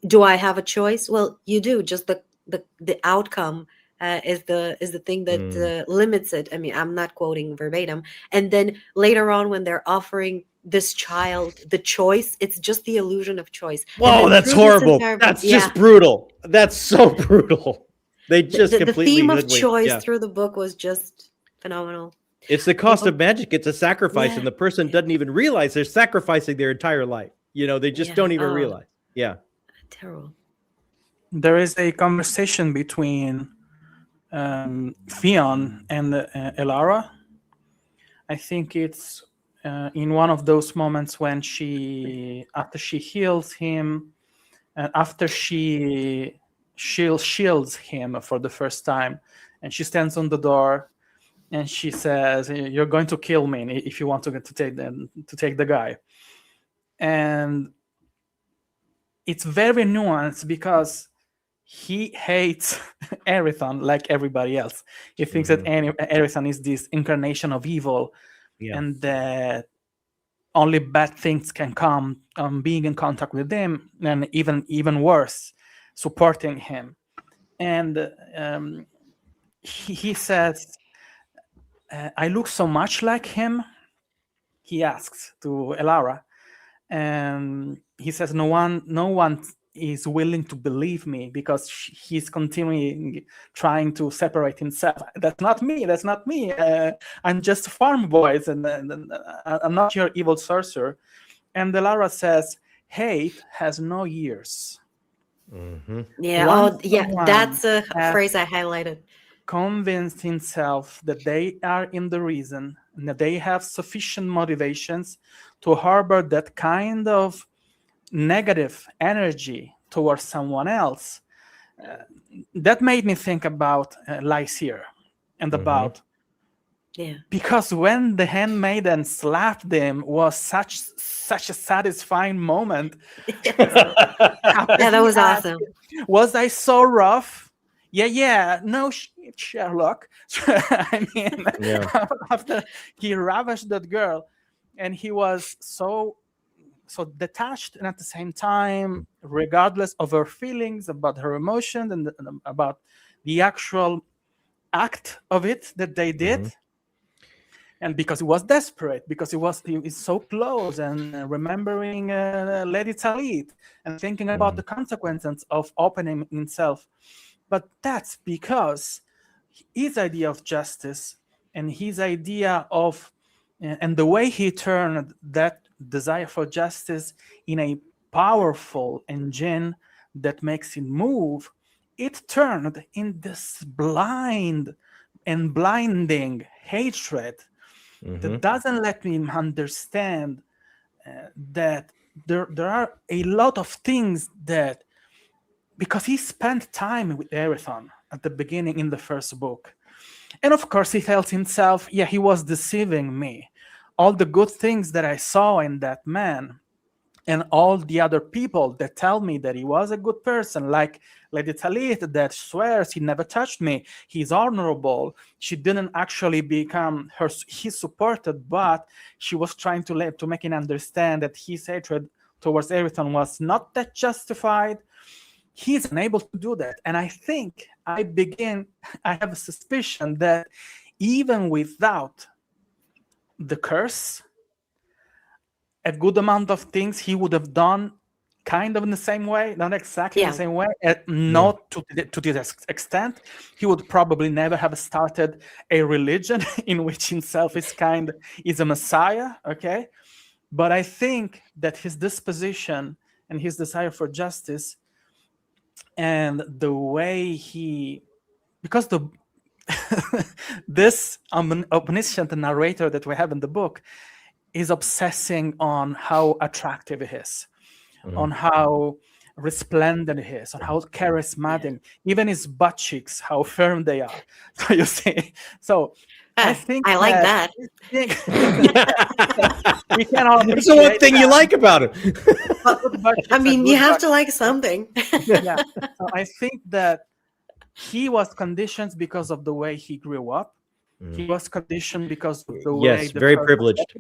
do I have a choice? Well, you do. Just the outcome is the thing that limits it. I mean, I'm not quoting verbatim. And then later on, when they're offering this child the choice, it's just the illusion of choice. Whoa, that's horrible. That's just brutal. That's so brutal. They just the completely theme of hoodwinked. choice through the book was just phenomenal. It's the cost of magic. It's a sacrifice, and the person doesn't even realize they're sacrificing their entire life. They just don't even realize. Yeah. Terrible. There is a conversation between Fionn and Elara. I think it's in one of those moments when after she heals him, and after she shields him for the first time, and she stands on the door, and she says, "You're going to kill me if you want to take the guy." And it's very nuanced because he hates Erathon like everybody else. He thinks that Erathon is this incarnation of evil, and that only bad things can come being in contact with him, and even worse, supporting him. And he says, "I look so much like him," he asks to Elara, and he says, "No one is willing to believe me because he's continuing trying to separate himself. That's not me. I'm just a farm boy, and I'm not your evil sorcerer." And Elara says, "Hate has no years." Yeah. That's a phrase I highlighted. Convinced himself that they are in the reason and that they have sufficient motivations to harbor that kind of negative energy towards someone else. That made me think about Lysair and about because when the handmaiden slapped them was such a satisfying moment. That was awesome. Was I so rough? Yeah, no shit, Sherlock. I mean, after he ravished that girl, and he was so detached, and at the same time, regardless of her feelings, about her emotions, and about the actual act of it that they did. And because he was desperate, because he is so close, and remembering Lady Talit, and thinking about the consequences of opening himself. But that's because his idea of justice and his idea of, and the way he turned that desire for justice in a powerful engine that makes it move, it turned in this blind and blinding hatred that doesn't let him understand that there are a lot of things that, because he spent time with Erathon at the beginning in the first book. And of course he felt himself, he was deceiving me. All the good things that I saw in that man, And all the other people that tell me that he was a good person, like Lady Talit, that swears he never touched me, he's honorable, she didn't actually become his supported, but she was trying to make him understand that his hatred towards everything was not that justified. He's unable to do that. And I think I have a suspicion that even without the curse, a good amount of things he would have done kind of in the same way, not exactly the same way, not to this extent. He would probably never have started a religion in which himself is a messiah, okay? But I think that his disposition and his desire for justice and the way because this omniscient narrator that we have in the book is obsessing on how attractive he is, on how resplendent he is, on how charismatic, even his butt cheeks, how firm they are. So you see, I think I like that. We cannot. That's the one thing you like about him. I mean, you have to like something. Yeah. So I think that he was conditioned because of the way he grew up. He was conditioned because of the way. Yes, very privileged.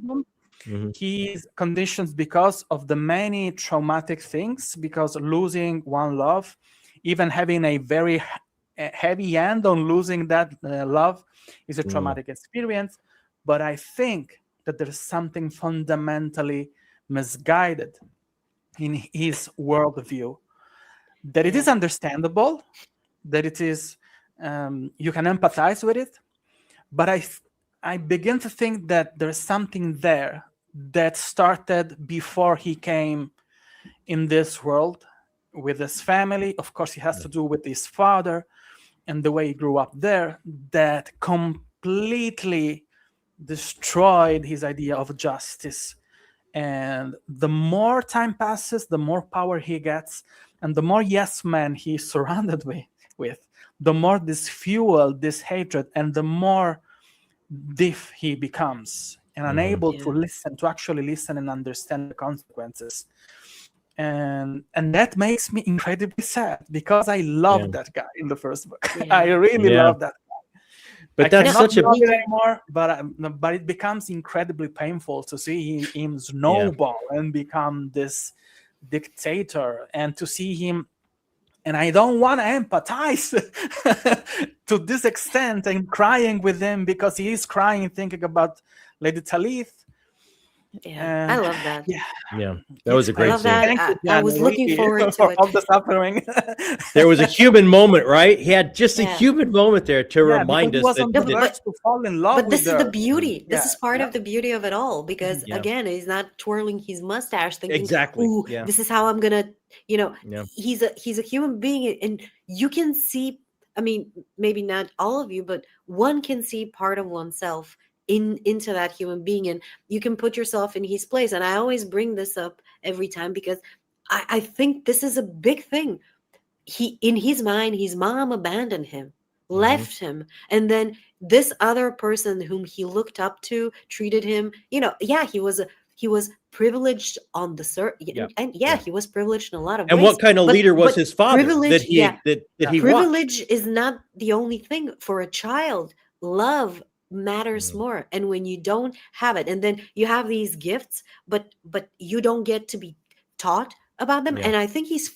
He's conditioned because of the many traumatic things, because losing one love, even having a very heavy hand on losing that love is a traumatic experience. But I think that there's something fundamentally misguided in his worldview, that it is understandable, that it is, you can empathize with it, but I begin to think that there's something there that started before he came in this world with his family. Of course, it has to do with his father and the way he grew up there, that completely destroyed his idea of justice. And the more time passes, the more power he gets, and the more yes men he's surrounded with, the more this fuel, this hatred, and the more deaf he becomes and unable to actually listen and understand the consequences. And that makes me incredibly sad, because I love that guy in the first book. I really love that guy. But that's such a anymore, but it becomes incredibly painful to see him snowball and become this dictator, and to see him. And I don't want to empathize to this extent and crying with him, because he is crying thinking about Lady Talith. I love that. Yeah, that was a great scene. I was looking forward to it. All the suffering. There was a human moment, right? He had just a human moment there to remind us that to fall in love. But this is the beauty. This is part of the beauty of it all, because again, he's not twirling his mustache thinking, "Ooh, this is how I'm gonna," He's a human being, and you can see. I mean, maybe not all of you, but one can see part of oneself into that human being, and you can put yourself in his place. And I always bring this up every time, because I think this is a big thing. In his mind, his mom abandoned him, left him, and then this other person whom he looked up to treated him, he was privileged on the he was privileged in a lot of ways. And what kind of leader was his father? Privilege is not the only thing for a child. Love matters more, and when you don't have it, and then you have these gifts, but you don't get to be taught about them. And I think his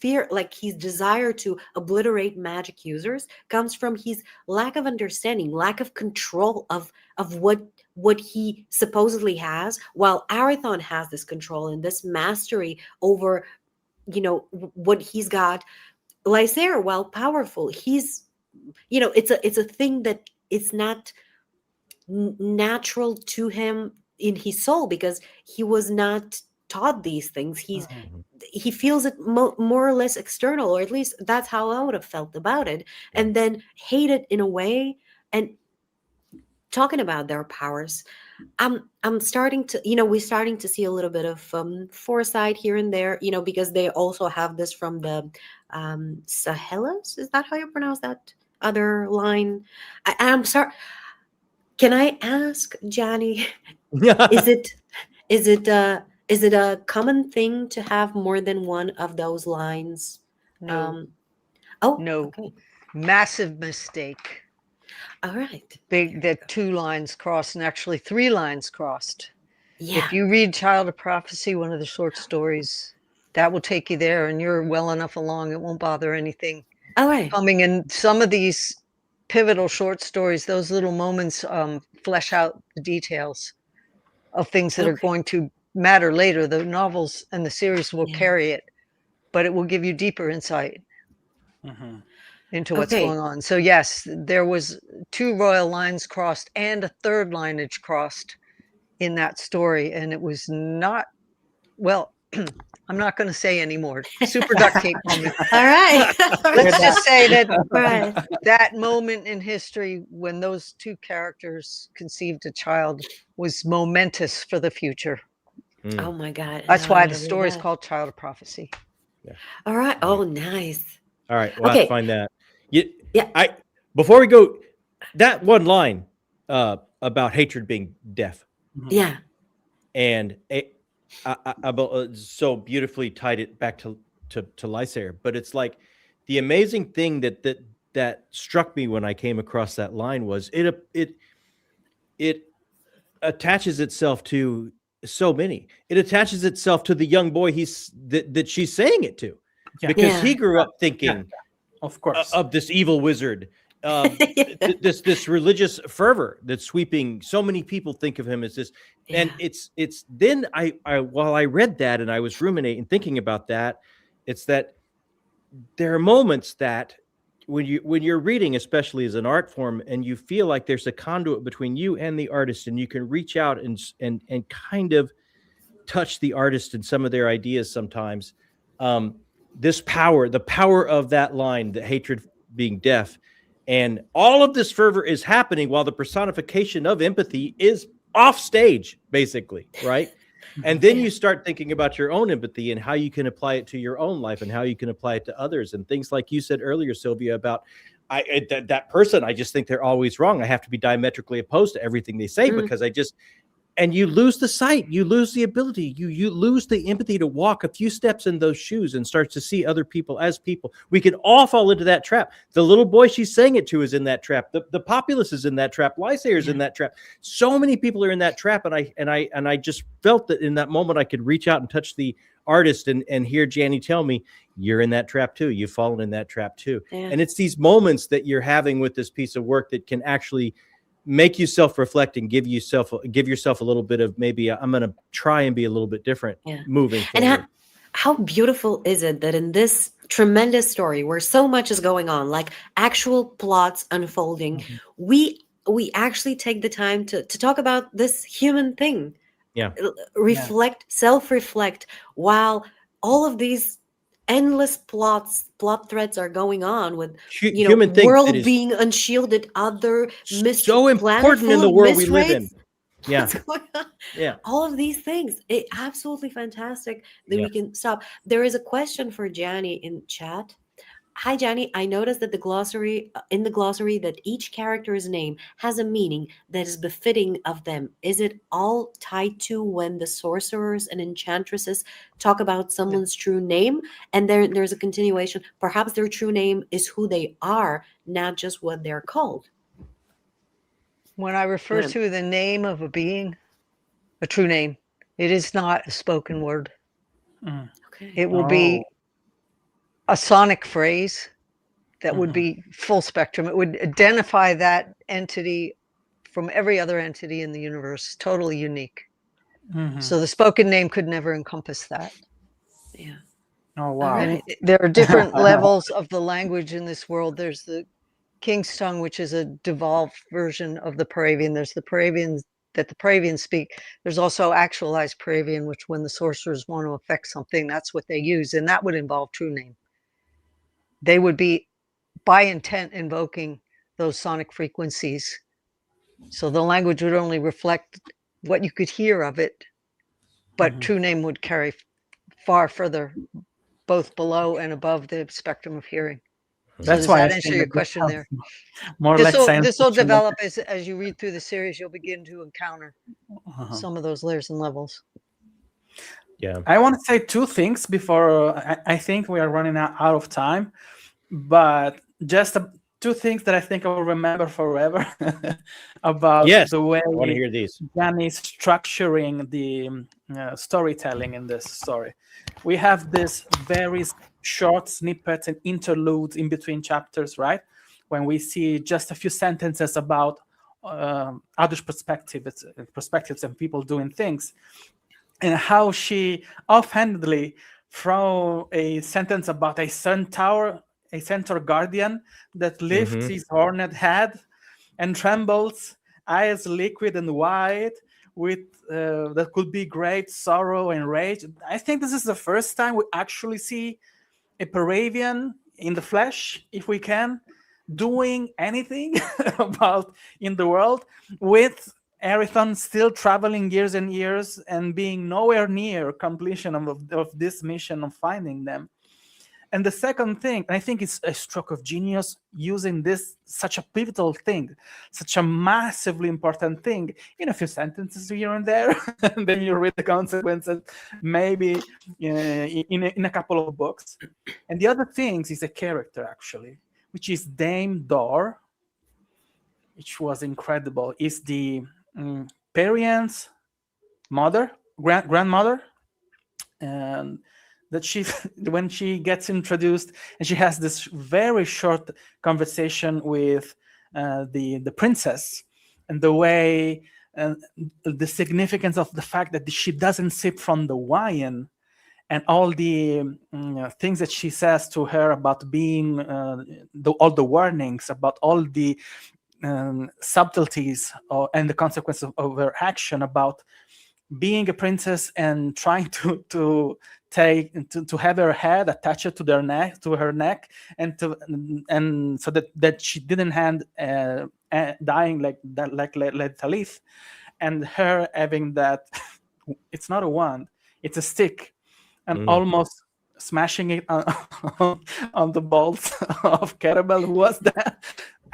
desire to obliterate magic users comes from his lack of understanding, lack of control of what he supposedly has, while Arathon has this control and this mastery over what he's got. Lysair, while powerful, he's it's a thing that it's not natural to him in his soul, because he was not taught these things. He feels it more or less external, or at least that's how I would have felt about it, and then hate it in a way. And talking about their powers, I'm starting to we're starting to see a little bit of foresight here and there, because they also have this from the Sahelas. Is that how you pronounce that other line? I'm sorry. Can I ask, Janny? Is it Is it a common thing to have more than one of those lines? No, Oh, no, okay. massive mistake. All right. Big that 2 lines crossed, and actually 3 lines crossed. Yeah. If you read Child of Prophecy, one of the short stories, that will take you there, and you're well enough along, it won't bother anything All right. coming in. Some of these pivotal short stories, those little moments, flesh out the details of things that are Okay. going to matter later. The novels and the series will Yeah. carry it, but it will give you deeper insight into what's Okay. going on. So yes, there was 2 royal lines crossed and a 3rd lineage crossed in that story, and it was not, well, I'm not going to say anymore. Super duct tape moment. All right. Let's just say that Right. that moment in history when those 2 characters conceived a child was momentous for the future. Oh my God. That's Now I why the gotta read story is that. called Child of Prophecy. All right. Oh, nice. All right, we'll have Okay. to find that. Yeah. Before we go, that one line about hatred being deaf, Yeah. and I so beautifully tied it back to Lysair. But it's like the amazing thing that struck me when I came across that line was it attaches itself to so many. It attaches itself to the young boy that she's saying it to, because he grew up thinking, of course, of this evil wizard, Yeah. this religious fervor that's sweeping so many people. Think of him as this, and Yeah. it's then I while I read that and I was ruminating thinking about that, it's that there are moments that when you're reading, especially as an art form, and you feel like there's a conduit between you and the artist, and you can reach out and kind of touch the artist and some of their ideas sometimes. This power, the power of that line, the hatred being deaf, and all of this fervor is happening while the personification of empathy is off stage, basically, right? And then you start thinking about your own empathy and how you can apply it to your own life and how you can apply it to others, and things like you said earlier, Sylvia, about that person. I just think they're always wrong. I have to be diametrically opposed to everything they say because and you lose the sight, you lose the ability, you lose the empathy to walk a few steps in those shoes and start to see other people as people. We can all fall into that trap. The little boy she's saying it to is in that trap. The populace is in that trap. Lysair is in that trap. So many people are in that trap, and I just felt that in that moment I could reach out and touch the artist and hear Janny tell me, you're in that trap too. You've fallen in that trap too. Yeah. And it's these moments that you're having with this piece of work that can actually make you self-reflect and give yourself a little bit of, maybe I'm going to try and be a little bit different moving forward. And how beautiful is it that in this tremendous story where so much is going on, like actual plots unfolding, we actually take the time to talk about this human thing. Self-reflect, while all of these endless plot threads are going on with human things, world being unshielded, other so important in the world we live in. All of these things, it absolutely fantastic that we can stop. There is a question for Janny in chat. Hi Janny, I noticed that in the glossary that each character's name has a meaning that is befitting of them. Is it all tied to when the sorcerers and enchantresses talk about someone's true name? And there's a continuation. Perhaps their true name is who they are, not just what they're called. When I refer to the name of a being, a true name, it is not a spoken word. Okay. It will be a sonic phrase that would be full spectrum. It would identify that entity from every other entity in the universe, totally unique. So the spoken name could never encompass that. Yeah. Oh, wow. And there are different levels of the language in this world. There's the King's tongue, which is a devolved version of the Paravian. There's the Paravians that the Paravians speak. There's also actualized Paravian, which when the sorcerers want to affect something, that's what they use. And that would involve true name. They would be by intent invoking those sonic frequencies. So the language would only reflect what you could hear of it, but true name would carry far further, both below and above the spectrum of hearing. That's so why does that answer your question there? More this will develop as you read through the series. You'll begin to encounter some of those layers and levels. Yeah. I want to say two things before I think we are running out of time, but just two things that I think I will remember forever about Yes, the way I want to hear these. Janny is structuring the storytelling in this story. We have this very short snippets and interludes in between chapters, right? When we see just a few sentences about other perspectives and people doing things, and how she offhandedly throw a sentence about a centaur guardian that lifts his horned head and trembles, eyes liquid and white, with that could be great sorrow and rage. I think this is the first time we actually see a Paravian in the flesh, if we can, doing anything about in the world, with Erathon still traveling years and years and being nowhere near completion of this mission of finding them. And the second thing, I think it's a stroke of genius using this, such a pivotal thing, such a massively important thing, in a few sentences here and there, and then you read the consequences, maybe in a couple of books. And the other things is a character, actually, which is Dame Dor, which was incredible. Is the Perian's mother, grandmother, and that she, when she gets introduced, and she has this very short conversation with the princess, and the way the significance of the fact that she doesn't sip from the wine, and all the things that she says to her about being all the warnings about all the subtleties and the consequences of her action about being a princess and trying to have her head attached to her neck, and so that she didn't hand dying like that, like Talith, and her having that it's not a wand, it's a stick, and almost smashing it on the balls of Carabel, who was that.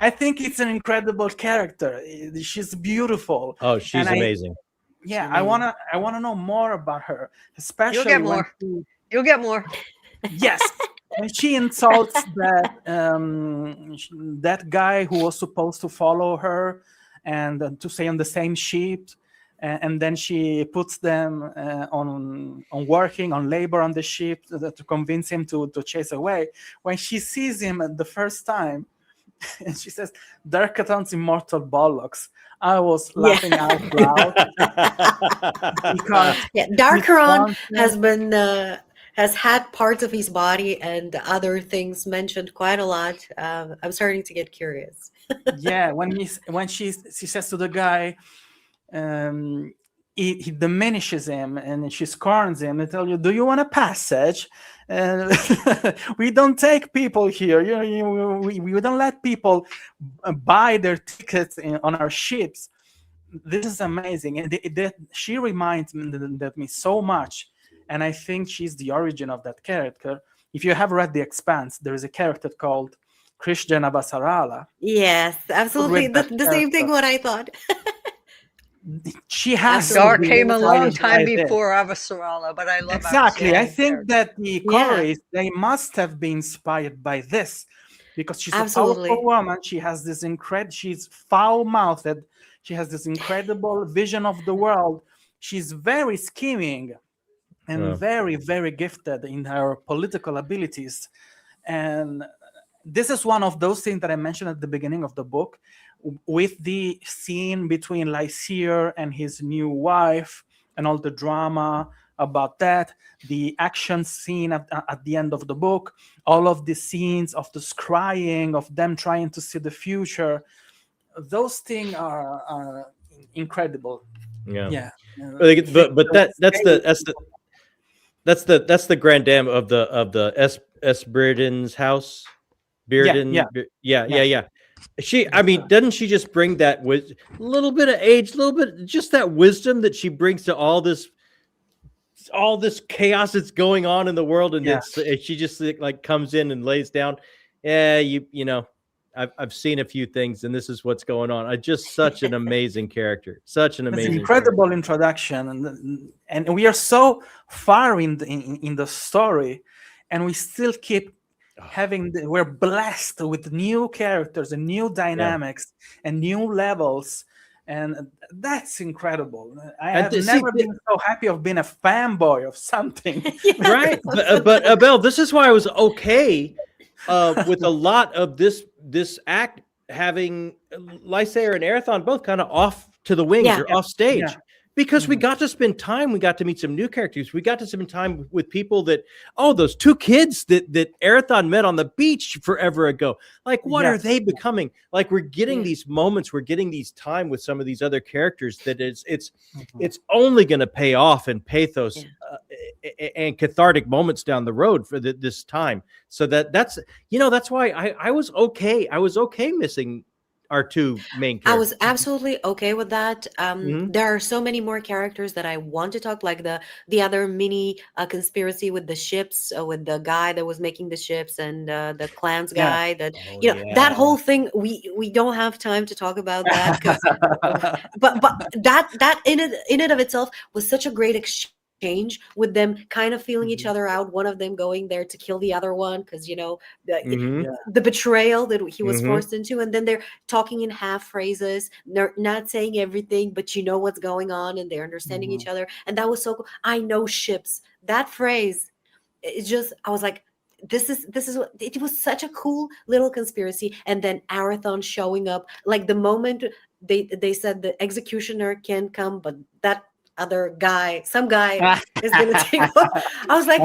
I think it's an incredible character. She's beautiful. Oh, she's amazing. I wanna know more about her, especially You'll get more. You'll get more. Yes, when she insults that guy who was supposed to follow her and to stay on the same ship, and then she puts them on working on labor on the ship to convince him to chase away. When she sees him the first time, and she says, "Darkaton's immortal bollocks." I was laughing out loud because Darkaron has had parts of his body and other things mentioned quite a lot. I'm starting to get curious. Yeah, when she says to the guy, he diminishes him and she scorns him and tell you, "Do you want a passage? We don't take people here. We don't let people buy their tickets on our ships." This is amazing, and she reminds me so much, and I think she's the origin of that character. If you have read The Expanse, there is a character called Christian Avasarala. Yes, absolutely. The same thing what I thought. She has Dar came a long time before Avasarala, but I love exactly. I think character. that the colorists, they must have been inspired by this, because she's a powerful woman. She has this she's foul-mouthed. She has this incredible vision of the world. She's very scheming and very, very gifted in her political abilities. And this is one of those things that I mentioned at the beginning of the book, with the scene between Lysair and his new wife and all the drama about that, the action scene at the end of the book, all of the scenes of the scrying, of them trying to see the future. Those things are incredible. Yeah. But that's the grand dame of the Esbriden's house. Bearden. Yeah. I mean, doesn't she just bring that with a little bit of age, a little bit, just that wisdom that she brings to all this chaos that's going on in the world, and she just like comes in and lays down. Yeah, you know, I've seen a few things, and this is what's going on. Just such an amazing character, such an It's amazing, an incredible introduction, and we are so far in the story, and we still keep having. We're blessed with new characters and new dynamics and new levels. And that's incredible. I have never been so happy of being a fanboy of something. Right. But Abel, this is why I was okay with a lot of this act having Lysair and Arathon both kind of off to the wings or off stage. Because we got to spend time, we got to meet some new characters. We got to spend time with people that, those two kids that Arathon met on the beach forever ago. Like, what are they becoming? Like, we're getting these moments, we're getting these time with some of these other characters that it's only going to pay off in pathos and cathartic moments down the road for this time. So that's why I was okay. I was okay missing our two main characters. I was absolutely okay with that. There are so many more characters that I want to talk, like the other mini conspiracy with the ships, with the guy that was making the ships and the clans guy. That that whole thing. We don't have time to talk about that, but that in it of itself was such a great exchange with them kind of feeling each other out, one of them going there to kill the other one because the betrayal that he was forced into, and then they're talking in half phrases, they're not saying everything, but you know what's going on, and they're understanding each other. And that was so cool. I know ships, that phrase, it's just, I was like, this is what it was, such a cool little conspiracy. And then Arathon showing up, like the moment they said the executioner can come, but that other guy, some guy is going to take over. I was like,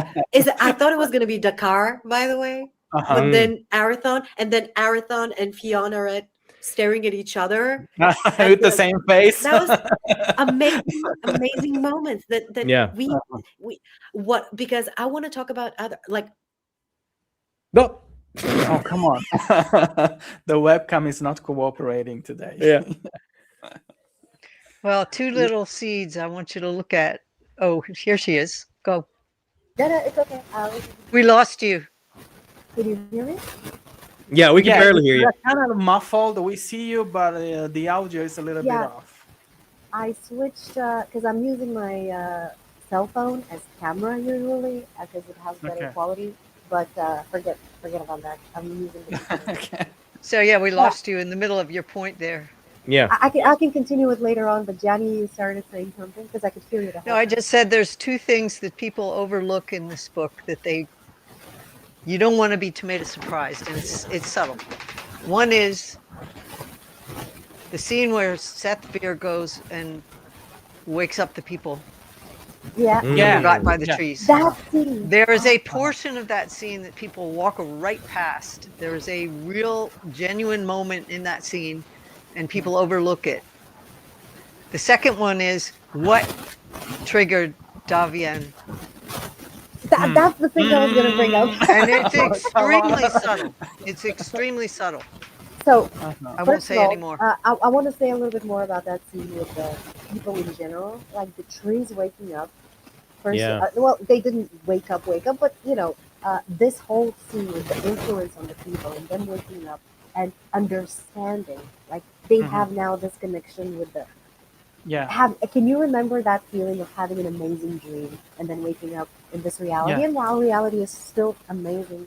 I thought it was going to be Dakar, by the way. But then Arathon, and Fiona are staring at each other with the same face. That was amazing moments that we because I want to talk about other, like, no. Oh, come on. The webcam is not cooperating today. Yeah. Well, two little seeds I want you to look at. Oh, here she is. Go. No, it's okay. We lost you. Can you hear me? Yeah, we can barely hear you. Kind of muffled. We see you, but the audio is a little bit off. I switched because I'm using my cell phone as camera usually because it has better quality. But forget about that. I'm using it. Okay. So yeah, we lost you in the middle of your point there. Yeah. I can continue with later on, but Janny, you started saying something because I could hear you. No, I just said there's two things that people overlook in this book that you don't want to be tomato surprised, and it's subtle. One is the scene where Seth Beer goes and wakes up the people. Yeah. Forgotten by the trees. That scene. There is a portion of that scene that people walk right past. There is a real, genuine moment in that scene, and people overlook it. The second one is what triggered Davian. That's the thing I was going to bring up. And it's extremely subtle. It's extremely subtle. So, I won't say anymore. I want to say a little bit more about that scene with the people in general, like the trees waking up. First, well, they didn't wake up, but this whole scene with the influence on the people and them waking up and understanding, like they have now this connection with the. Yeah. Can you remember that feeling of having an amazing dream and then waking up in this reality? And while reality is still amazing,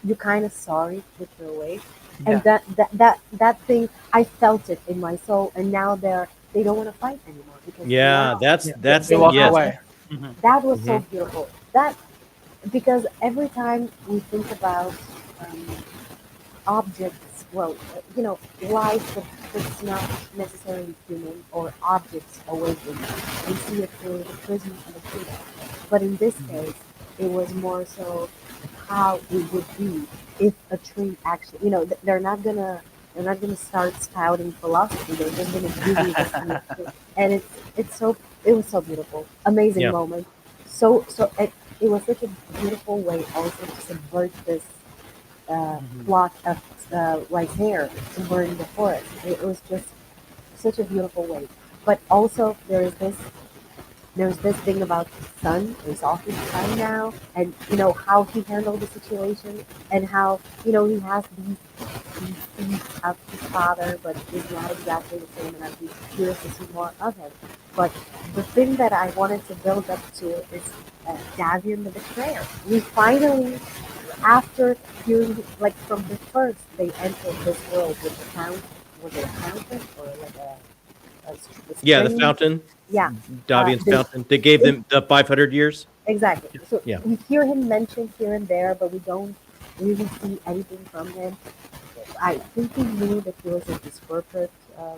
you're kind of sorry that you're awake. And that thing, I felt it in my soul, and now they don't want to fight anymore because they walk away. That was so beautiful. That because every time we think about objects, life that's not necessarily human or objects awakening, we see it through the prism of the Buddha. But in this case, it was more so how it would be if a tree actually, they're not gonna start spouting philosophy. They're just gonna give you this, and it was so beautiful, amazing moment. So it was such a beautiful way also to subvert this plot of Lysair to burn the forest. It was just such a beautiful way. But also there's this thing about the son. There's also the son now, and how he handled the situation, and how he has these he sees of his father, but is not exactly the same, and he's curious to see more of him. But the thing that I wanted to build up to is Davian the Betrayer. We finally, after hearing, like from the first, they entered this world with the count. Was it a fountain or like a Yeah, the spring? fountain. Yeah. Davian's They, fountain. They gave them the 500 years. exactly. So Yeah. we hear him mentioned here and there, but we don't really see anything from him. I think we knew that he was a discorporate, uh,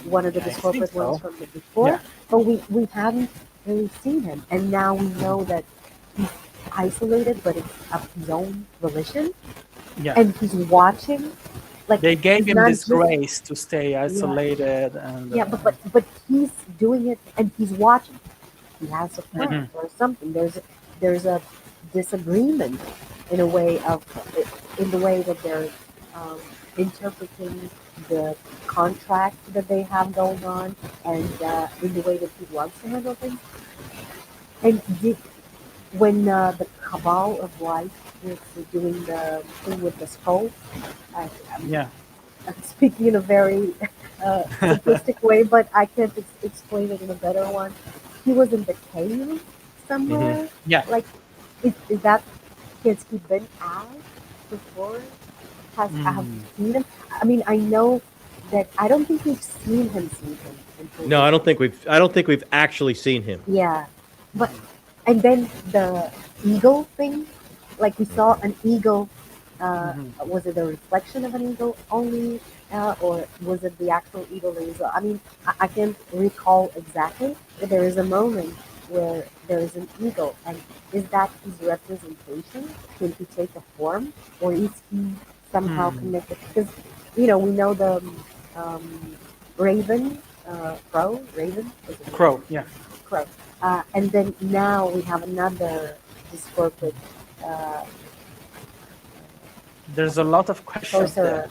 one of the I think discorporate ones so. from the before, Yeah. but we haven't really seen him. And now we know that he's isolated, but it's of his own volition, Yeah. and he's watching. Like They gave he's him not this just grace to stay isolated, and yeah, but he's doing it, and he's watching. He has a plan Mhm. or something. There's a disagreement in a way of in the way that they're um, interpreting the contract that they have going on, and in the way that he wants to handle things. And when the cabal of light was doing the thing with the skull, I, yeah. I'm speaking in a very simplistic way, but I can't explain it in a better one. He was in the cave somewhere. Yeah. Like, is that has he been out before? I have Mm. seen him. I mean, I know that I don't think we've seen him until No, I this don't think point. we've actually seen him. Yeah, but and then the eagle thing, like we saw an eagle. Mhm. Was it a reflection of an eagle only, or was it the actual eagle that is? I mean, I can't recall exactly, but there is a moment where there is an eagle, and is that his representation? Can he take a form, or is he somehow Hmm. connected? Because we know the raven, raven, is it Crow. raven? Yeah. Crow. And then now we have another discorporate uh, There's a lot of questions there.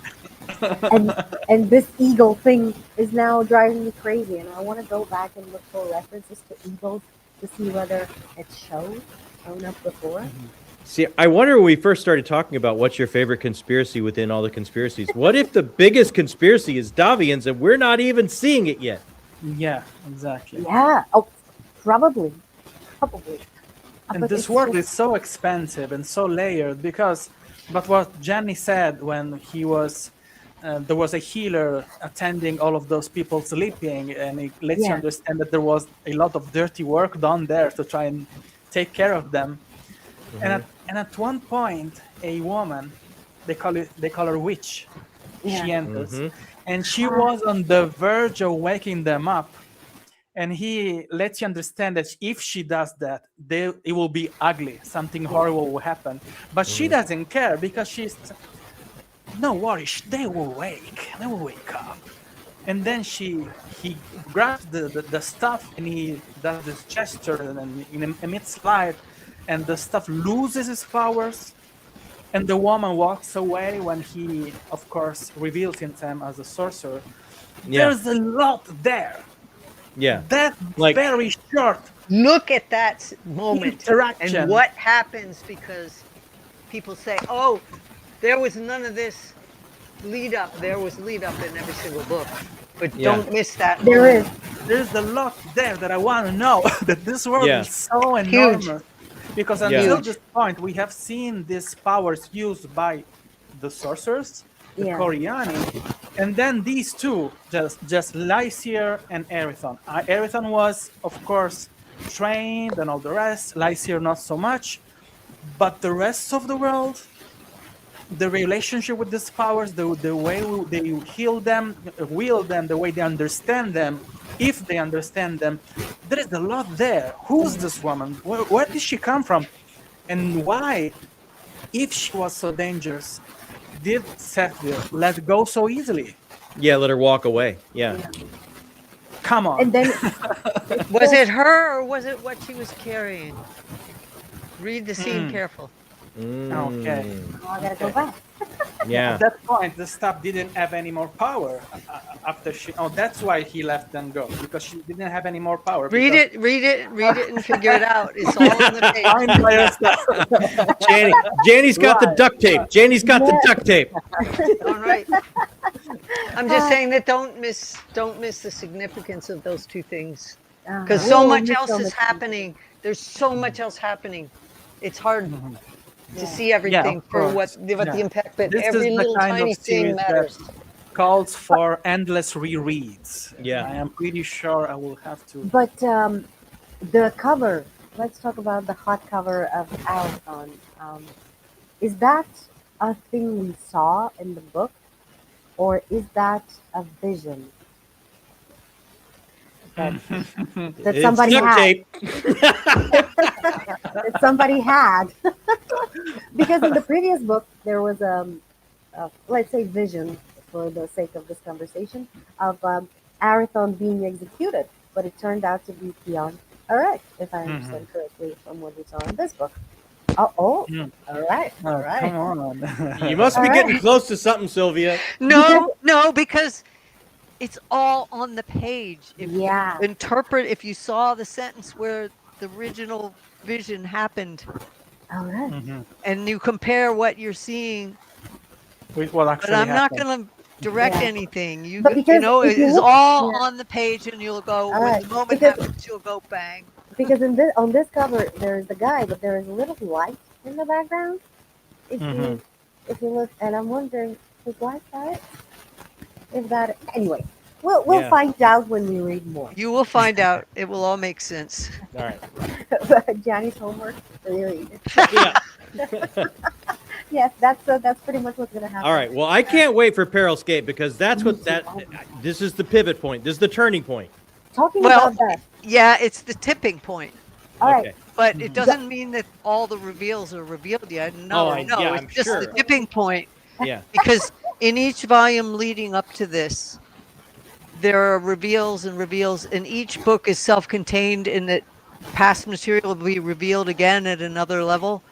sorcerer, and this eagle thing is now driving me crazy. And I want to go back and look for references to eagles to see whether it's shown up before. See, I wonder when we first started talking about what's your favorite conspiracy within all the conspiracies. What if the biggest conspiracy is Davians and we're not even seeing it yet? Yeah. Exactly. Yeah. Oh, probably. Probably. And But this it's world just is so expensive and so layered because, but what Janny said when he was, there was a healer attending all of those people sleeping, and it lets you yeah. understand that there was a lot of dirty work done there to try and take care of them. And at one point, a woman, they call her witch, she Yeah. enters, and she was on the verge of waking them up. And he lets you understand that if she does that, it will be ugly. Something horrible will happen. But she doesn't care because no worries, they will wake up. And then he grabs the stuff, and he does this gesture, and then emits light, and the stuff loses its powers. And the woman walks away when he, of course, reveals himself as a sorcerer. Yeah. There's a lot there. Yeah. That Like- very short Look at that moment interaction. and what happens, because people say, oh, there was none of this lead up. There was lead up in every single book, but Yeah. don't miss that There moment. is. There's a lot there that I want to know. That this world Yeah. is so enormous. Because until Huge. this point, we have seen these powers used by the sorcerers, the Yeah. Coriani, and then these two, just Lysier and Erithon. Erithon was, of course, trained and all the rest. Lysier not so much, but the rest of the world, the relationship with these powers, the way they heal them, wield them, the way they understand them, if they understand them, there is a lot there. Who's this woman? Where did she come from? And why, if she was so dangerous, did Sethville let go so easily? Yeah, let her walk away. Yeah. Come on. And then Was it her or was it what she was carrying? Read the scene careful. Okay. I gotta go back. Yeah. At that point, the staff didn't have any more power after she. Oh, that's why he let them go, because she didn't have any more power. Read because it, and figure it out. It's all on the page. Find by yourself. Janny's got the duct tape. Janny's got the duct tape. All right. I'm just saying that don't miss the significance of those two things, because so much else is happening. There's so much else happening. It's hard to see everything for what the impact, but This every is the little kind tiny of thing series that matters. calls for endless rereads. Yeah. I am pretty sure I will have to. But the cover. Let's talk about the hot cover of Arathon. Is that a thing we saw in the book, or is that a vision that It's somebody duct had? tape. That somebody had. Because in the previous book there was let's say vision, for the sake of this conversation, of Arathon being executed, but it turned out to be Theon Arek, if I understand correctly from what we saw in this book. All right. Come on. You must be getting close to something, Sylvia. No, because it's all on the page. If you saw the sentence where the original vision happened, all right, and you compare what you're seeing with what actually but I'm happened. not going to direct anything. But because if you it's look- all on the page, and you'll go when the moment happens, you'll go bang. Because on this cover there is the guy, but there is a little light in the background. If you look, and I'm wondering, is light that? If that anyway, we'll find out when we read more. You will find out. It will all make sense. All right. Johnny's homework. Reread it. Yeah. Yes, that's pretty much what's gonna happen. All right. Well, I can't wait for Peril's Gate, because that's what this is the pivot point. This is the turning point. Talking about that. Yeah, it's the tipping point. All right. But it doesn't mean that all the reveals are revealed yet. No, it's just the tipping point. Yeah. Because in each volume leading up to this, there are reveals, and each book is self-contained in that past material will be revealed again at another level.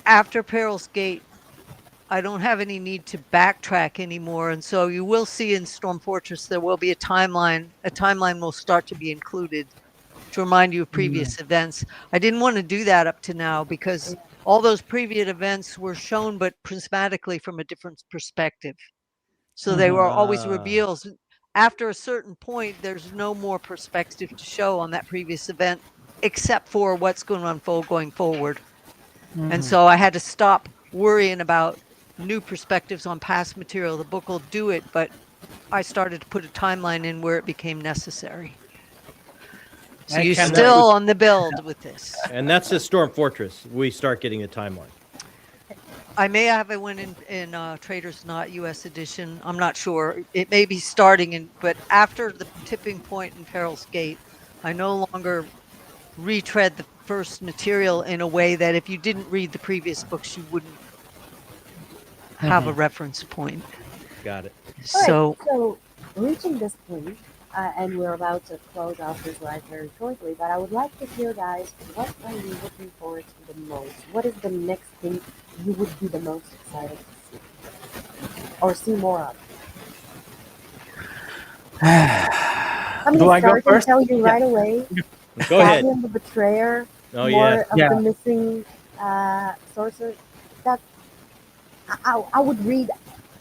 After Peril's Gate, I don't have any need to backtrack anymore, and so you will see in Storm Fortress there will be a timeline. A timeline will start to be included to remind you of previous events. I didn't want to do that up to now because all those previous events were shown, but prismatically from a different perspective. So they were always reveals. After a certain point, there's no more perspective to show on that previous event, except for what's going to unfold going forward. And so I had to stop worrying about new perspectives on past material. The book will do it, but I started to put a timeline in where it became necessary. So you're still on the build with this. And that's the Storm Fortress. We start getting a timeline. I may have it one in Trader's Not U.S. edition. I'm not sure. It may be starting but after the tipping point in Peril's Gate, I no longer retread the first material in a way that if you didn't read the previous books, you wouldn't have a reference point. Got it. So reaching this point, and we're about to close out this live very shortly, but I would like to hear, guys, what are you looking forward to the most? What is the next thing you would be the most excited to see? Or see more of? Do I go first? Tell you right away. Go ahead. The Betrayer, Oh, more of the missing sorcerer. That I would read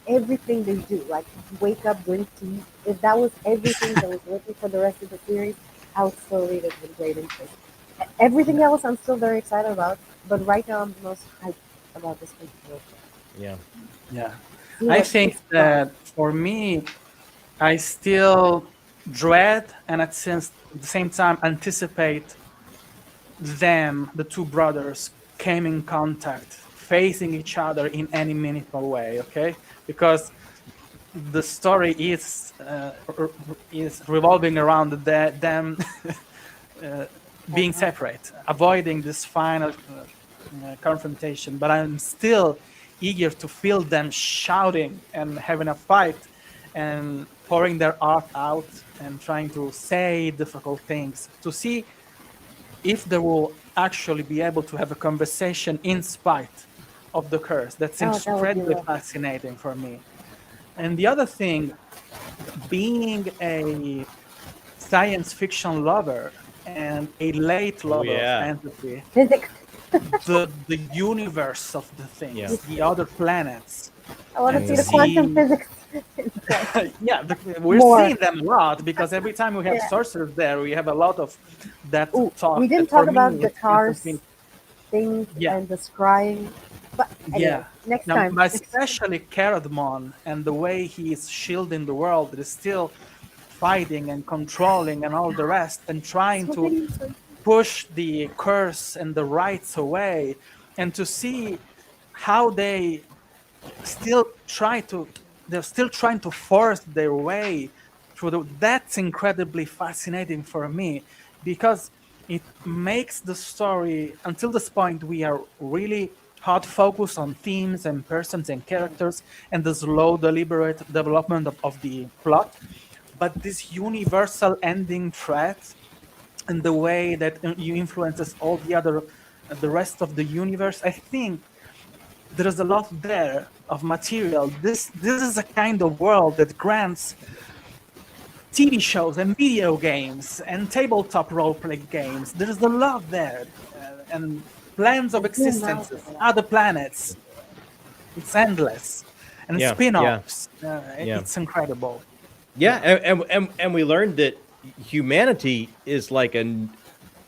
everything they do. Like wake up, drink tea. If that was everything that was written for the rest of the series, I would still read it with great interest. Everything else, I'm still very excited about. But right now, I'm the most hyped about this particular show. Yeah. I think that for me, I still dread and at the same time anticipate them, the two brothers, came in contact, facing each other in any meaningful way, okay? Because the story is revolving around them being separate, avoiding this final confrontation. But I'm still eager to feel them shouting and having a fight and pouring their art out and trying to say difficult things, to see if they will actually be able to have a conversation in spite of the curse. That's Oh, that would be incredibly lovely. fascinating for me. And the other thing, being a science fiction lover and a late lover of yeah. fantasy, Physics. the universe of the things, Yeah. the other planets, I want to and see the quantum see physics. yeah, we're More. seeing them a lot because every time we have Yeah. sorcerers there, we have a lot of that Ooh, talk. we didn't That for talk about me, the it's kind of cars things yeah, and the scrying. But anyway, yeah. next Now, time. especially Caradmon and the way he is shielding the world, is still fighting and controlling and all the rest, and trying So to many. push the curse and the rights away, and to see how still try to they're still trying to force their way through that's incredibly fascinating for me, because it makes the story, until this point we are really hard focused on themes and persons and characters and the slow deliberate development of the plot, but this universal ending threat and the way that you influences all the rest of the universe, I think there's a lot there of material. This is a kind of world that grants TV shows and video games and tabletop role-play games. There's a lot there, and plans of existences, other planets. It's endless, and Yeah. spin-offs. Yeah. It's incredible. Yeah, and we learned that humanity is like a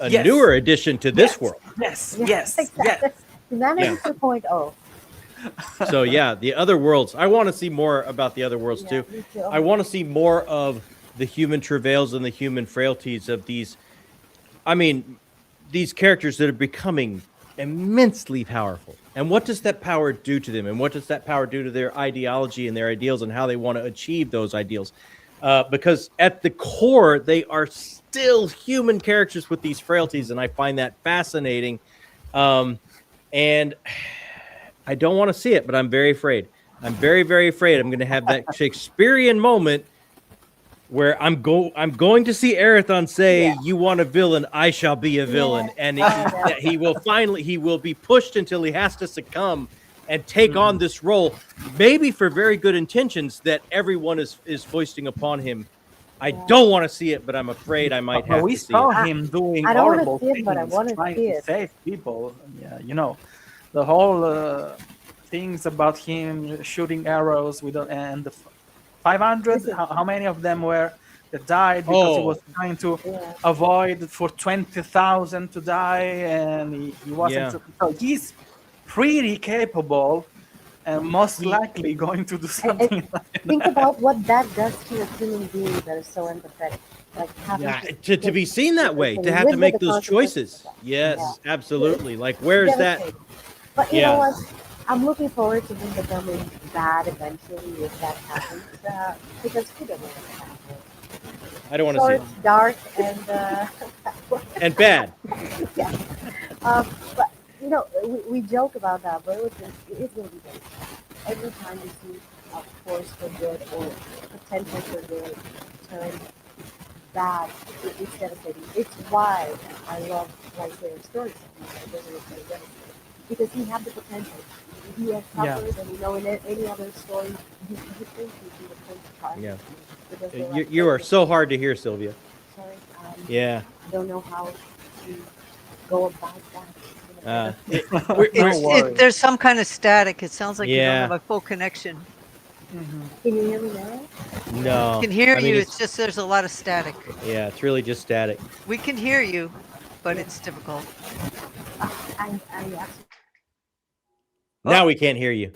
Yes. newer addition to this Yes. world. Yes, Yeah, yes, exactly. yes. Humanity Yeah. 2.0. So yeah, the other worlds. I want to see more about the other worlds Yeah, too. me too. I want to see more of the human travails and the human frailties of these. I mean, these characters that are becoming immensely powerful. And what does that power do to them? And what does that power do to their ideology and their ideals and how they want to achieve those ideals? Because at the core, they are still human characters with these frailties, and I find that fascinating. And I don't want to see it, but I'm very afraid. I'm very, very afraid I'm going to have that Shakespearean moment where I'm going to see Arathon say, Yeah. "You want a villain? I shall be a villain," and he will be pushed until he has to succumb and take on this role, maybe for very good intentions that everyone is foisting upon him. I don't want to see it, but I'm afraid I might But have we to see saw it. him doing I don't wanna horrible see it, but I things, wanna trying see to it. save people. Yeah, the whole things about him shooting arrows with and the 500. How many of them were that died because he was trying to avoid for 20,000 to die, and he wasn't. Yeah. So he's pretty capable. And most likely going to do something like Think that. about what that does to a human being that is so empathetic. Like having to be seen that way, to have to make those choices. Yes, absolutely. Like, where's that? But you know what? I'm looking forward to him becoming bad eventually if that happens. Because we don't know what's happening. I don't want to see it. Dark and bad. Yeah. But we joke about that, but it's going to be good. Every time you see a force for good or potential for good turn bad, it's devastating. It's why I love Lysa's stories because he had the potential. He has suffered, and in any other story, you think he'd be the prince of Yeah. You are so hard to hear, Sylvia. Sorry. Yeah. I don't know how to go about that. There's some kind of static. It sounds like you don't Yeah. have a full connection. Can you hear me now? No. We can hear you. It's just there's a lot of static. Yeah, it's really just static. We can hear you, but it's difficult. Now we can't hear you.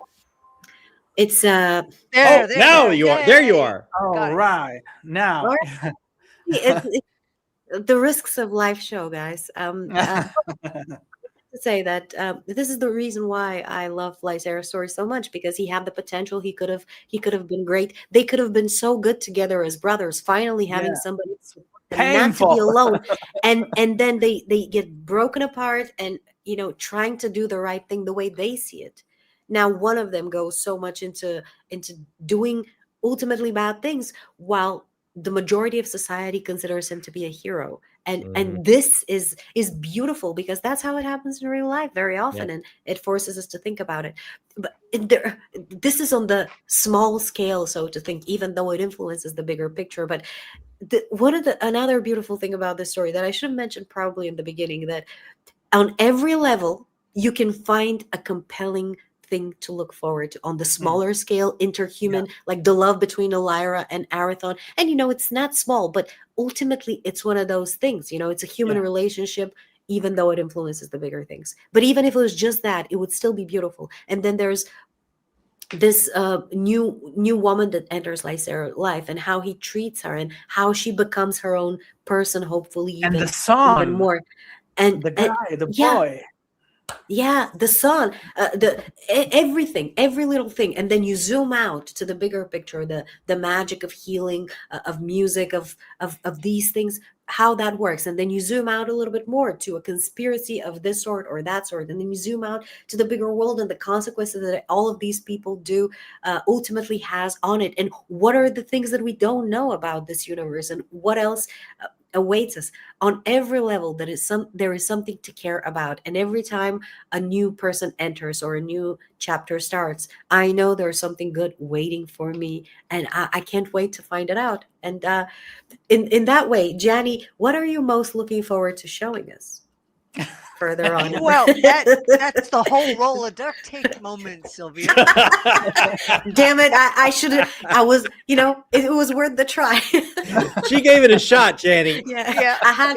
It's There now you are. There you are. All right. Now. it's the risks of live show, guys. To say that this is the reason why I love Lysera's story so much, because he had the potential. He could have been great. They could have been so good together as brothers. Finally, having somebody not to be alone, and then they get broken apart, and trying to do the right thing the way they see it. Now one of them goes so much into doing ultimately bad things, while the majority of society considers him to be a hero. And this is beautiful, because that's how it happens in real life very often, and it forces us to think about it. But this is on the small scale, so to think, even though it influences the bigger picture. But another beautiful thing about this story that I should have mentioned probably in the beginning, that on every level you can find a compelling thing to look forward to. On the smaller scale, interhuman, like the love between Elira and Arathon. And it's not small, but ultimately it's one of those things. It's a human relationship, even though it influences the bigger things. But even if it was just that, it would still be beautiful. And then there's this new woman that enters Lycera's life, and how he treats her, and how she becomes her own person, hopefully And even, the son, even more. And the guy, the yeah, boy. yeah, the sun, everything, every little thing. And then you zoom out to the bigger picture, the magic of healing, of music, of these things, how that works. And then you zoom out a little bit more to a conspiracy of this sort or that sort. And then you zoom out to the bigger world and the consequences that all of these people do ultimately has on it. And what are the things that we don't know about this universe, and what else awaits us. On every level, there is something to care about. And every time a new person enters or a new chapter starts, I know there's something good waiting for me, and I can't wait to find it out. And in that way, Janny, what are you most looking forward to showing us further on? Well, that's the whole roll of duct tape moment, Sylvia. Damn it! I should have. I was, it was worth the try. She gave it a shot, Janny. Yeah, I had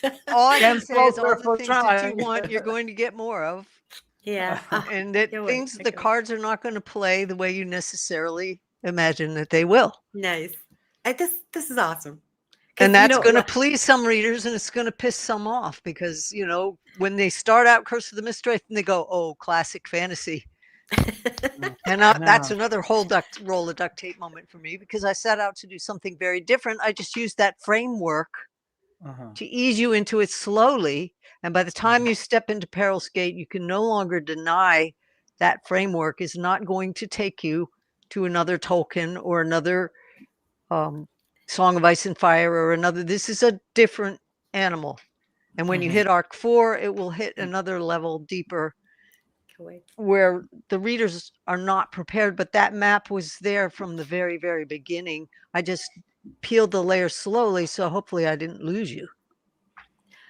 to. All I can Can't say is fault all her the for things that you trying. want, you're going to get more of. Yeah. And that Can't wait. things, I the can't wait. cards are not going to play the way you necessarily imagine that they will. Nice. This is awesome. And that's going to please some readers, and it's going to piss some off, because when they start out Curse of the Mistwraith and they go, oh, classic fantasy. And that's another whole roll of duct tape moment for me, because I set out to do something very different. I just used that framework to ease you into it slowly. And by the time you step into Peril's Gate, you can no longer deny that framework is not going to take you to another Tolkien or another Song of Ice and Fire or another. This is a different animal. And when you hit arc 4, it will hit another level deeper, where the readers are not prepared. But that map was there from the very, very beginning. I just peeled the layers slowly, so hopefully I didn't lose you.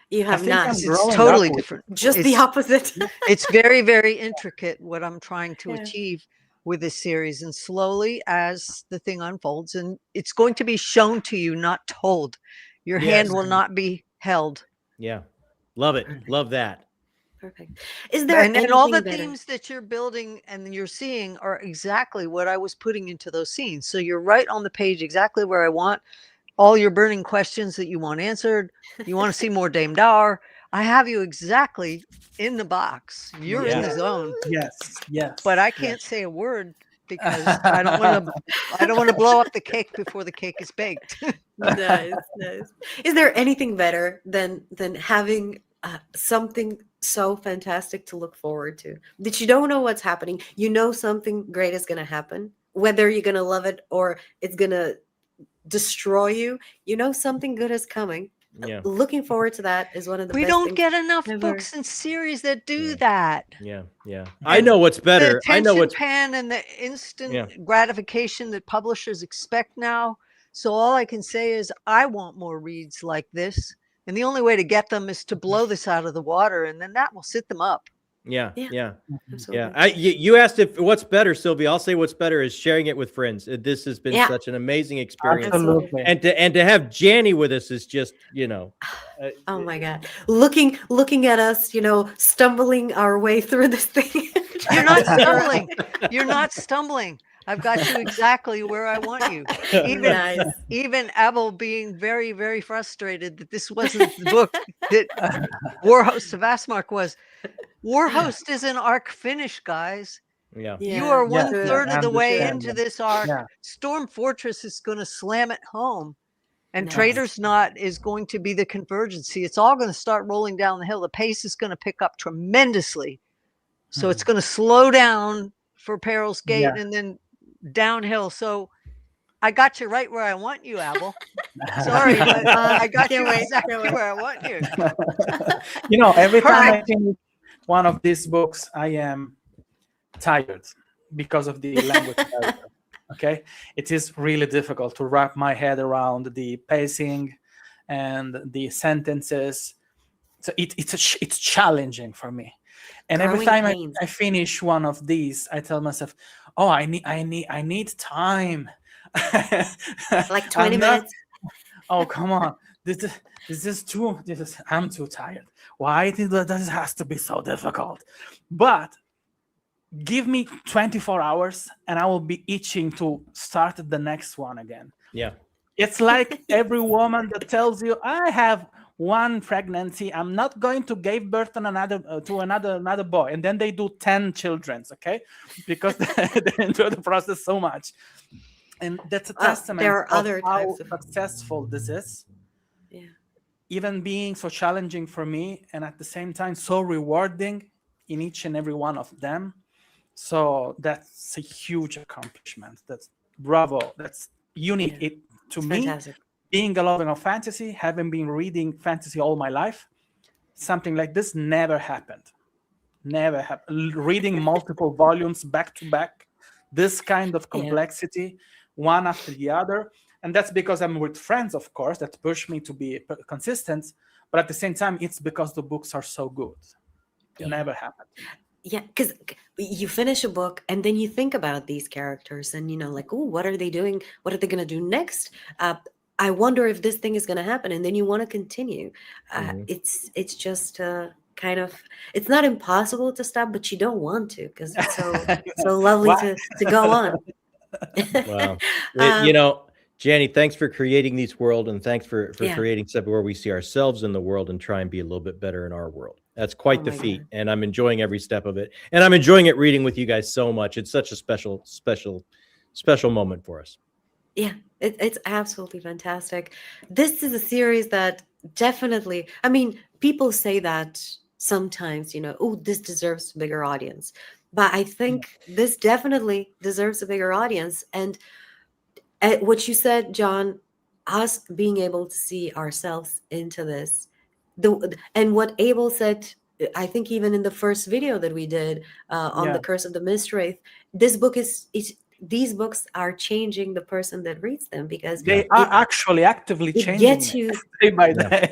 You have not. It's totally different. Just the opposite. It's very, very intricate what I'm trying to achieve with this series, and slowly as the thing unfolds, and it's going to be shown to you, not told. Your hand will not be held. Yeah. Love it. Love that. Perfect. Is there and all the themes that you're building and you're seeing are exactly what I was putting into those scenes. So you're right on the page, exactly where I want. All your burning questions that you want answered. You want to see more Dame Dower. I have you exactly in the box. You're in the zone. Yes. But I can't say a word, because I don't want to blow up the cake before the cake is baked. Nice. Is there anything better than having something so fantastic to look forward to, that you don't know what's happening? Something great is going to happen, whether you're going to love it or it's going to destroy you. Something good is coming. Yeah. Looking forward to that is one of the we best don't things get enough ever. books and series that do that. Yeah. I know what's better. The attention span and the instant gratification that publishers expect now. So all I can say is I want more reads like this. And the only way to get them is to blow this out of the water, and then that will sit them up. Yeah. Absolutely. You asked if what's better, Sylvia. I'll say what's better is sharing it with friends. This has been such an amazing experience. Absolutely. And to have Janny with us is just, oh my God. Looking at us, stumbling our way through this thing. You're not stumbling. You're not stumbling. I've got you exactly where I want you. Even Abel being very, very frustrated that this wasn't the book that Warhost of Asmark was. Warhost is an arc finish, guys. Yeah. You are 1/3 of the way into this arc. Storm Fortress is going to slam it home. And Trader's Knot is going to be the convergency. It's all going to start rolling down the hill. The pace is going to pick up tremendously. So it's going to slow down for Peril's Gate and then downhill. So I got you right where I want you, Abel. Sorry, but I got can't you wait, exactly can't wait. where I want you. Every time I Perfect. finish one of these books, I am tired because of the language barrier. Okay, it is really difficult to wrap my head around the pacing and the sentences. So it's challenging for me. And every Growing time pains. I finish one of these, I tell myself, "Oh, I need time." Like 20 I'm not. minutes. Oh, come on! I'm too tired. Why does it has to be so difficult? But give me 24 hours, and I will be itching to start the next one again. Yeah. It's like every woman that tells you, "I have one pregnancy. I'm not going to give birth to another boy," and then they do 10 children, okay, because they enjoy the process so much. And that's a testament there are of other how types of. successful this is. Yeah. Even being so challenging for me, and at the same time so rewarding in each and every one of them. So that's a huge accomplishment. That's bravo. That's unique. Yeah. To It's me, fantastic. being a lover of fantasy, having been reading fantasy all my life, something like this never happened. Never happened. Reading multiple volumes back to back, this kind of complexity, one after the other. And that's because I'm with friends, of course, that push me to be consistent. But at the same time, it's because the books are so good. It never happened. Yeah, because you finish a book and then you think about these characters and, like, oh, what are they doing? What are they going to do next? I wonder if this thing is going to happen. And then you want to continue. It's just kind of, it's not impossible to stop, but you don't want to because it's so lovely to go on. Wow. Janny, thanks for creating these world, and thanks for creating something where we see ourselves in the world and try and be a little bit better in our world. That's quite the feat, and I'm enjoying every step of it. And I'm enjoying it reading with you guys so much. It's such a special moment for us. Yeah, it's absolutely fantastic. This is a series that definitely, I mean, people say that sometimes, oh, this deserves a bigger audience. But I think this definitely deserves a bigger audience. And what you said, John, us being able to see ourselves into this, and what Abel said, I think even in the first video that we did on the Curse of the Mistwraith, these books are changing the person that reads them because they are actually actively changing day by day.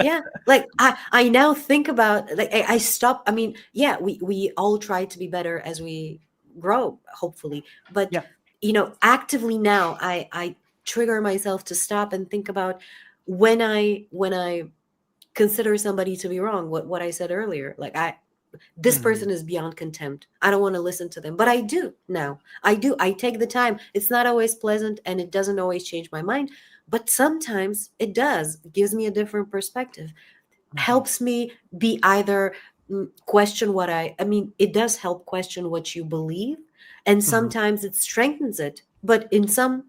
Yeah. Like I now think about, like, I stop. I mean, we all try to be better as we grow, hopefully, but actively now I trigger myself to stop and think about when I consider somebody to be wrong, what I said earlier, like this person is beyond contempt. I don't want to listen to them, but I do now. I take the time. It's not always pleasant and it doesn't always change my mind, but sometimes it does. It gives me a different perspective, helps me be either question what I mean, it does help question what you believe, and sometimes it strengthens it, but in some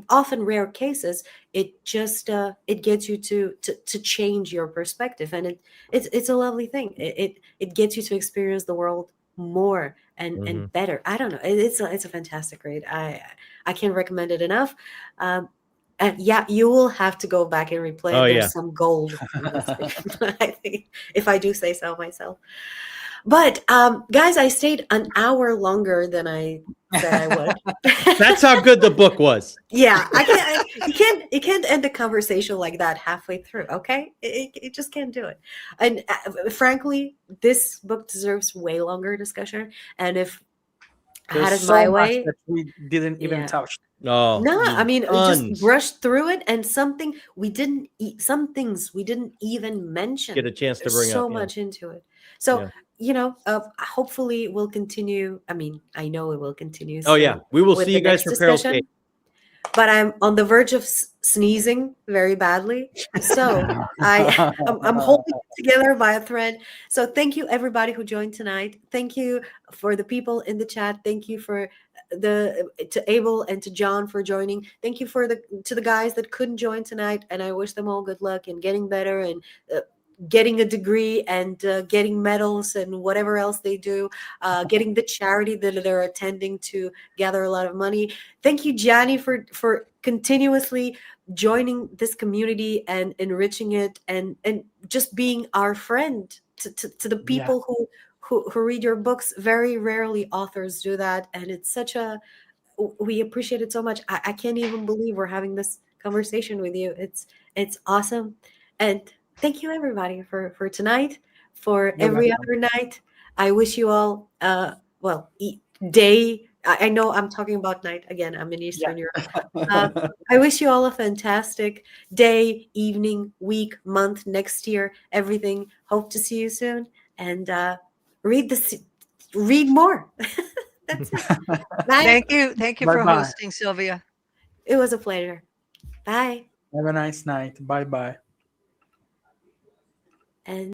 often rare cases it just it gets you to change your perspective, and it's a lovely thing. It gets you to experience the world more and better. I don't know, it's a fantastic read. I can't recommend it enough. And you will have to go back and replay it. There's some gold in this thing, I think, if I do say so myself. But guys, I stayed an hour longer than I said I would. That's how good the book was. Yeah, you can't end a conversation like that halfway through. Okay, it just can't do it. And frankly, this book deserves way longer discussion. And if I had it my way, that we didn't even touch. No, I mean, we just brushed through it, and some things we didn't even mention. Get a chance to bring so much into it. So hopefully we'll continue. I mean, I know it will continue. Oh yeah, we will see you guys for Perils Gate. But I'm on the verge of sneezing very badly, so I'm holding it together by a thread. So thank you everybody who joined tonight. Thank you for the people in the chat. Thank you to Abel and to John for joining. Thank you to the guys that couldn't join tonight, and I wish them all good luck in getting better and getting a degree and getting medals and whatever else they do, getting the charity that they're attending to gather a lot of money. Thank you, Janny, for continuously joining this community and enriching it, and just being our friend to the Yeah. people who read your books. Very rarely authors do that, and it's such a, we appreciate it so much. I can't even believe we're having this conversation with you. It's awesome. And thank you everybody for tonight, for You're every welcome. other night. I wish you all day. I know I'm talking about night again. I'm in Yeah. Eastern Europe. I wish you all a fantastic day, evening, week, month, next year, everything. Hope to see you soon, and read read more. That's it. Bye. Thank you Bye for bye. hosting, Sylvia. It was a pleasure. Bye. Have a nice night. Bye bye. And